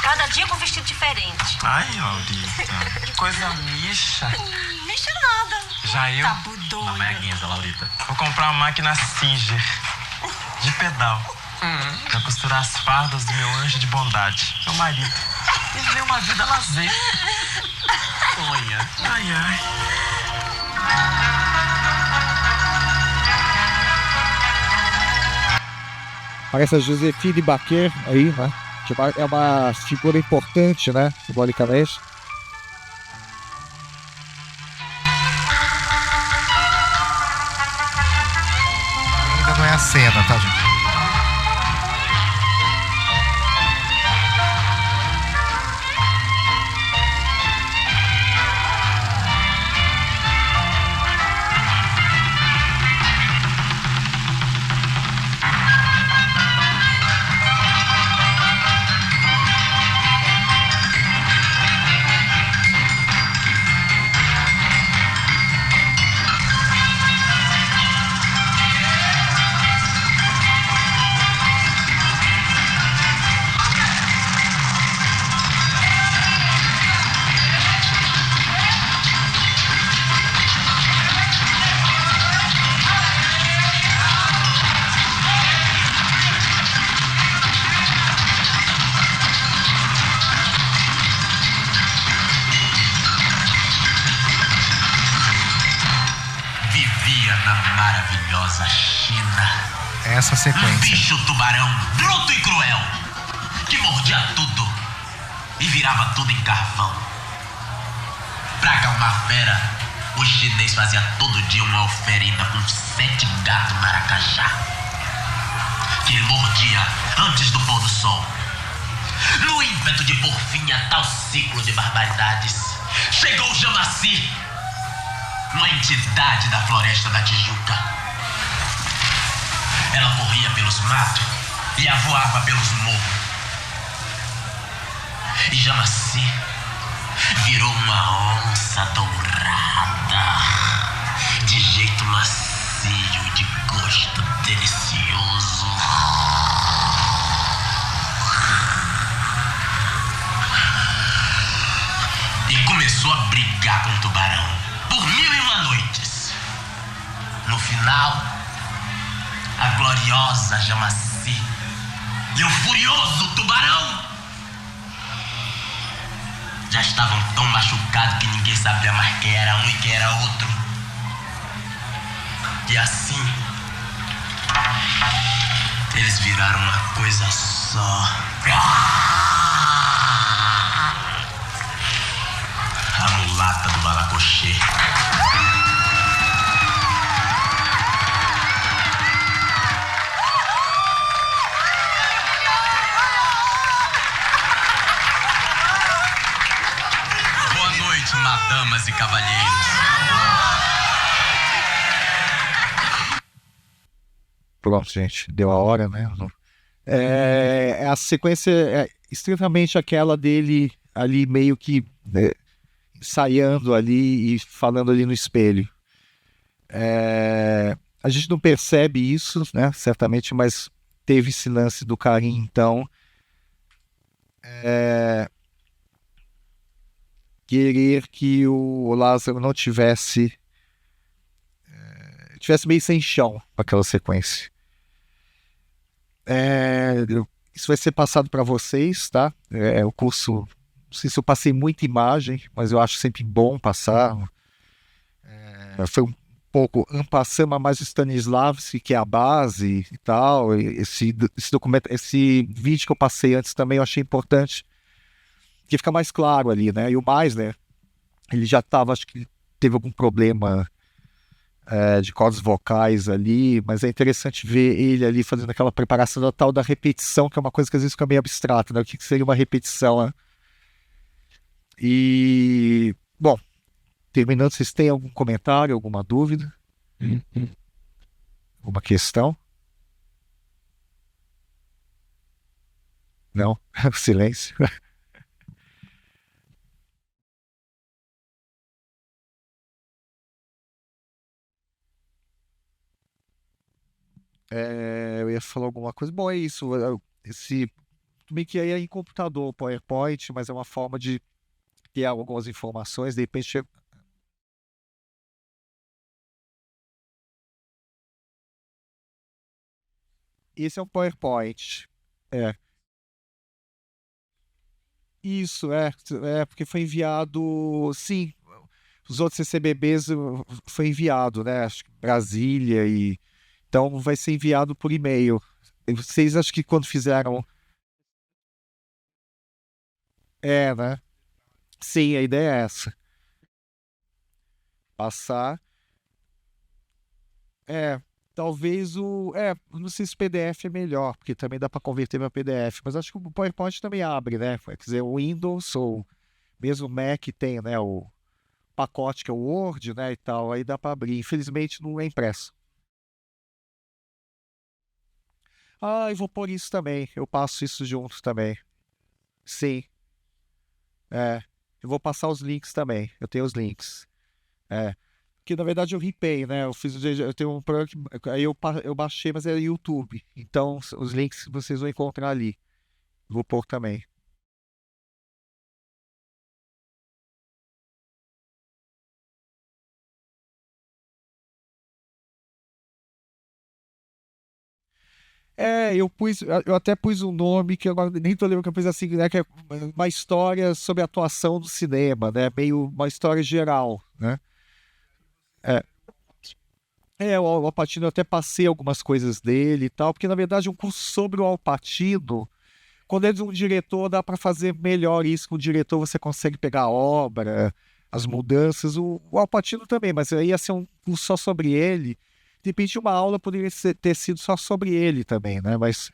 Cada dia com um vestido diferente. Ai, Laurita, que coisa micha. Micha nada. Já eu... Tabu doido. Mamãe é guinza, Laurita. Vou comprar uma máquina Singer de pedal. Pra costurar as fardas do meu anjo de bondade, meu marido. E viver uma vida lazer. Sonha. Ai, ai. Parece a Joséphine Baker aí, né? É uma figura importante, né? Simbolicamente. Ainda não é a cena, tá, gente? maravilhosa China. Essa Um sequência. bicho tubarão bruto e cruel, que mordia tudo e virava tudo em carvão. Pra acalmar a fera, o chinês fazia todo dia uma oferenda com 7 gatos maracajá, que ele mordia antes do pôr do sol. No ímpeto de pôr fim a tal ciclo de barbaridades, chegou Jamaci, uma entidade da floresta da Tijuca. Ela corria pelos matos e avoava pelos morros. E Jamaci virou uma onça dourada, de jeito macio, de gosto delicioso. E começou a brigar com o tubarão por 1001 noites. No final, a gloriosa Jamaci e o furioso tubarão já estavam tão machucados que ninguém sabia mais quem era um e quem era outro. E assim, eles viraram uma coisa só. A mulata do Balacochê. Boa noite, madamas e cavalheiros. Pronto, gente, deu a hora, né? A sequência é estritamente aquela dele ali meio que ensaiando ali e falando ali no espelho. A gente não percebe isso, né? Certamente, mas teve esse lance do carinho, então. Querer que o Lázaro não tivesse meio sem chão com aquela sequência. Isso vai ser passado para vocês, tá? O curso, não sei se eu passei muita imagem, mas eu acho sempre bom passar. Foi um pouco en passant, mas mais o Stanislavski, que é a base e tal. Esse documento, esse vídeo que eu passei antes também eu achei importante, que fica mais claro ali, né? E o mais, né? Ele já estava, acho que teve algum problema de cordas vocais ali, mas é interessante ver ele ali fazendo aquela preparação da tal da repetição, que é uma coisa que às vezes fica meio abstrata, né? O que seria uma repetição, né? E, bom, terminando, vocês têm algum comentário, alguma dúvida? Alguma questão? Não? Silêncio. Eu ia falar alguma coisa. Bom, é isso. Tudo bem que aí é em computador, PowerPoint, mas é uma forma de ter algumas informações. De repente, esse é um PowerPoint. Isso, porque foi enviado. Sim, os outros CCBBs foi enviado, né? Acho que Brasília e. Então vai ser enviado por e-mail. Vocês acho que quando fizeram. Né? Sim, a ideia é essa. Passar. Talvez não sei se o PDF é melhor, porque também dá para converter para PDF, mas acho que o PowerPoint também abre, né? Quer dizer, o Windows ou mesmo o Mac tem, né? O pacote que é o Word, né? E tal, aí dá para abrir. Infelizmente não é impresso. Eu vou pôr isso também. Eu passo isso junto também. Sim. Eu vou passar os links também. Eu tenho os links. Que na verdade eu ripei, né? Eu tenho um programa que aí eu baixei, mas é YouTube. Então os links vocês vão encontrar ali. Vou pôr também. Eu até pus um nome que agora nem tô lembrando que eu pus assim, né? Que é uma história sobre a atuação do cinema, né? Meio uma história geral, né? O Al Pacino, eu até passei algumas coisas dele e tal, porque na verdade um curso sobre o Al Pacino, quando é de um diretor, dá para fazer melhor isso. Com o diretor você consegue pegar a obra, as mudanças, o Al Pacino também, mas aí ia ser um curso só sobre ele. De repente uma aula poderia ter sido só sobre ele também, né? Mas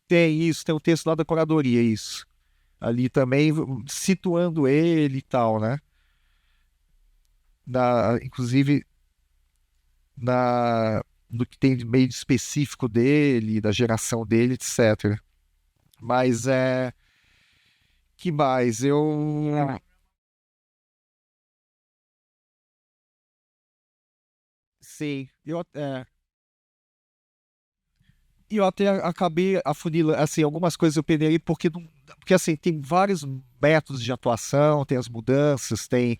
tem isso, tem o texto lá da curadoria, isso. Ali também, situando ele e tal, né? Inclusive, no que tem de meio específico dele, da geração dele, etc. Mas que mais? Sim, e eu até acabei afunilando, assim, algumas coisas eu peguei porque assim, tem vários métodos de atuação, tem as mudanças, tem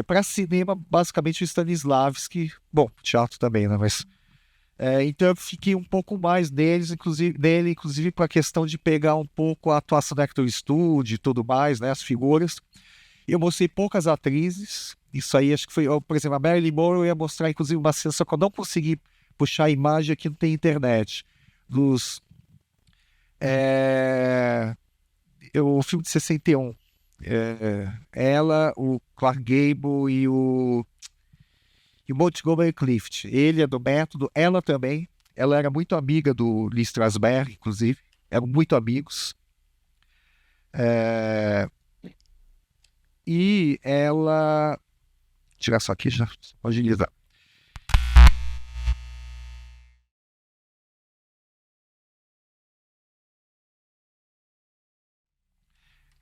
para cinema, basicamente o Stanislavski, bom, teatro também, né, mas então eu fiquei um pouco mais nele, inclusive para a questão de pegar um pouco a atuação do Actor Studio e tudo mais, né, as figuras. Eu mostrei poucas atrizes, isso aí acho que foi, por exemplo, a Marilyn Monroe eu ia mostrar inclusive uma cena, só que eu não consegui puxar a imagem, aqui não tem internet, o filme de 61, ela, o Clark Gable e o Montgomery Clift. Ele é do método, ela também. Ela era muito amiga do Lee Strasberg, inclusive. Eram muito amigos. E ela... Vou tirar só aqui, já pode agilizar.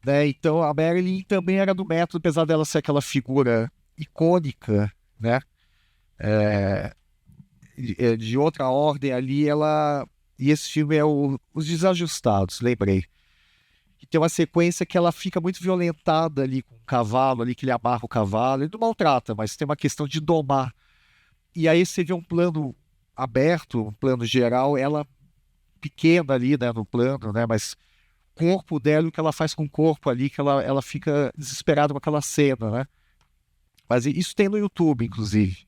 Né? Então a Marilyn também era do método, apesar dela ser aquela figura icônica, né? De outra ordem ali, e esse filme é Os Desajustados, lembrei. E tem uma sequência que ela fica muito violentada ali com o cavalo, ali que ele amarra o cavalo, ele não maltrata, mas tem uma questão de domar. E aí você vê um plano aberto, um plano geral, ela pequena ali, né, no plano, né, mas o corpo dela, o que ela faz com o corpo ali, que ela fica desesperada com aquela cena, né. Mas isso tem no YouTube, inclusive.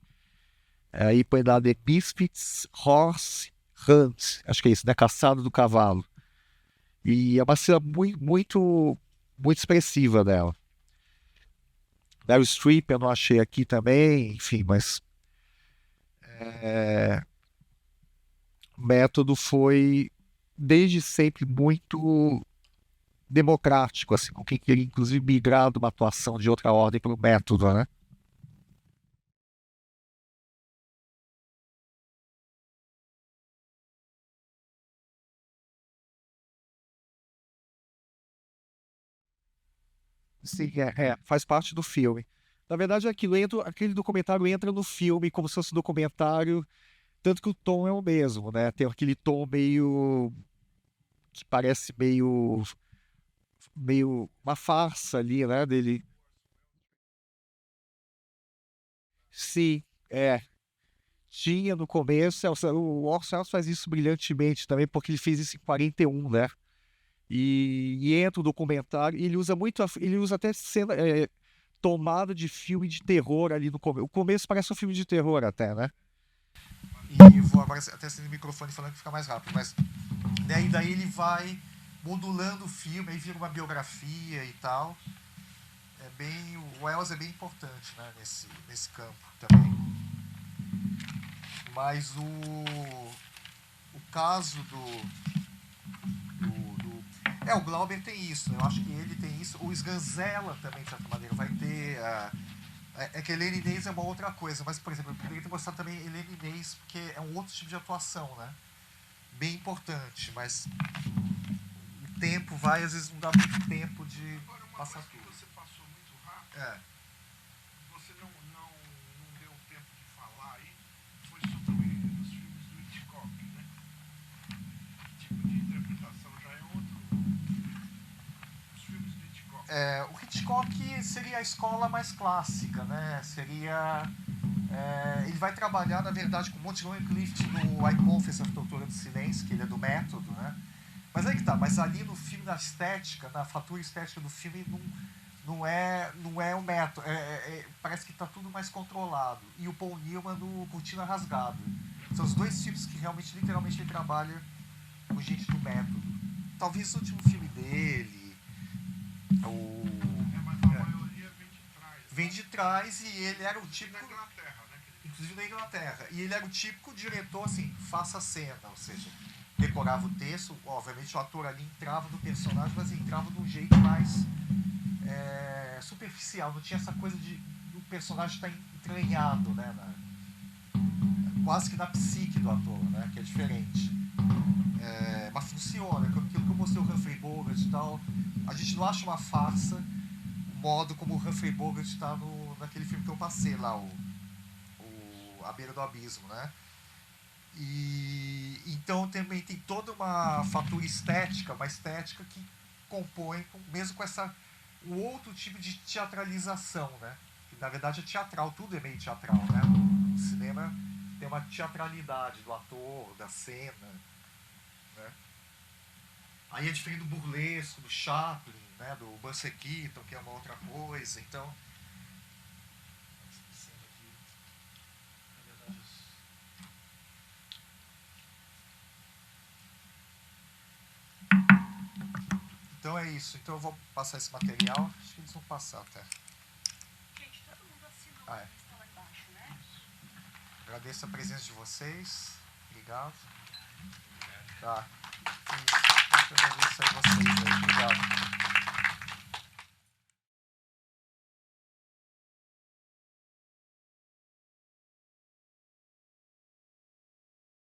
Aí põe lá The Misfits Horse Hunt, acho que é isso, né, Caçado do Cavalo. E é uma cena muito expressiva dela. Meryl Streep eu não achei aqui também, enfim, mas o método foi desde sempre muito democrático, assim, com quem queria inclusive migrar de uma atuação de outra ordem para o método, né? Sim, faz parte do filme. Na verdade, aquele documentário entra no filme como se fosse um documentário, tanto que o tom é o mesmo, né? Tem aquele tom meio que parece meio uma farsa ali, né? Dele. Sim, tinha no começo, o Orson Welles faz isso brilhantemente também, porque ele fez isso em 41, né? E entra o documentário, e ele usa até cena, tomada de filme de terror ali no começo. O começo parece um filme de terror até, né? E vou agora até acender o microfone falando que fica mais rápido, mas daí ele vai modulando o filme, aí vira uma biografia e tal. O Welles é bem importante, né, nesse campo também. Mas o caso o Glauber tem isso, eu acho que ele tem isso. O Sganzella também, de certa maneira, vai ter. Que a Helene Inês é uma outra coisa, mas, por exemplo, eu poderia ter mostrado também a Helene Inês, porque é um outro tipo de atuação, né? Bem importante, mas o tempo vai, às vezes não dá muito tempo de passar tudo. Você passou muito rápido. Você não deu tempo de falar aí. Foi sobre os filmes do Hitchcock, né? O tipo de interpretação já é outro. Os filmes do Hitchcock. O Hitchcock seria a escola mais clássica, né? Ele vai trabalhar, na verdade, com Montgomery Clift no I Confess, a Tortura do Silêncio, que ele é do método, né? Mas aí que tá, mas ali no filme, na estética, na fatura estética do filme, não é o método. Parece que está tudo mais controlado. E o Paul Newman no Cortina Rasgada. São os dois tipos que realmente, literalmente, ele trabalha com gente do método. Talvez o último filme dele, mas a maioria vem de trás. E ele era o típico... Na Inglaterra, né? Inclusive na Inglaterra. E ele era o típico diretor, assim, faça a cena, ou seja, decorava o texto, obviamente o ator ali entrava no personagem, mas entrava de um jeito mais superficial, não tinha essa coisa do personagem estar entranhado, né, quase que na psique do ator, né, que é diferente. Mas funciona, aquilo que eu mostrei o Humphrey Bogart e tal, a gente não acha uma farsa o modo como o Humphrey Bogart está naquele filme que eu passei lá, A Beira do Abismo, né? E então também tem toda uma fatura estética, uma estética que compõe, mesmo com o outro tipo de teatralização, né? Que na verdade é teatral, tudo é meio teatral, né? O cinema tem uma teatralidade do ator, da cena, né? Aí é diferente do burlesco, do Chaplin, né? Do Buster Keaton, que é uma outra coisa, então... Então é isso. Então eu vou passar esse material. Acho que eles vão passar até. Gente, todo mundo assinou a lista lá embaixo, né? Agradeço a presença de vocês. Obrigado. Tá. Isso. Deixa eu agradecer a vocês aí. Obrigado.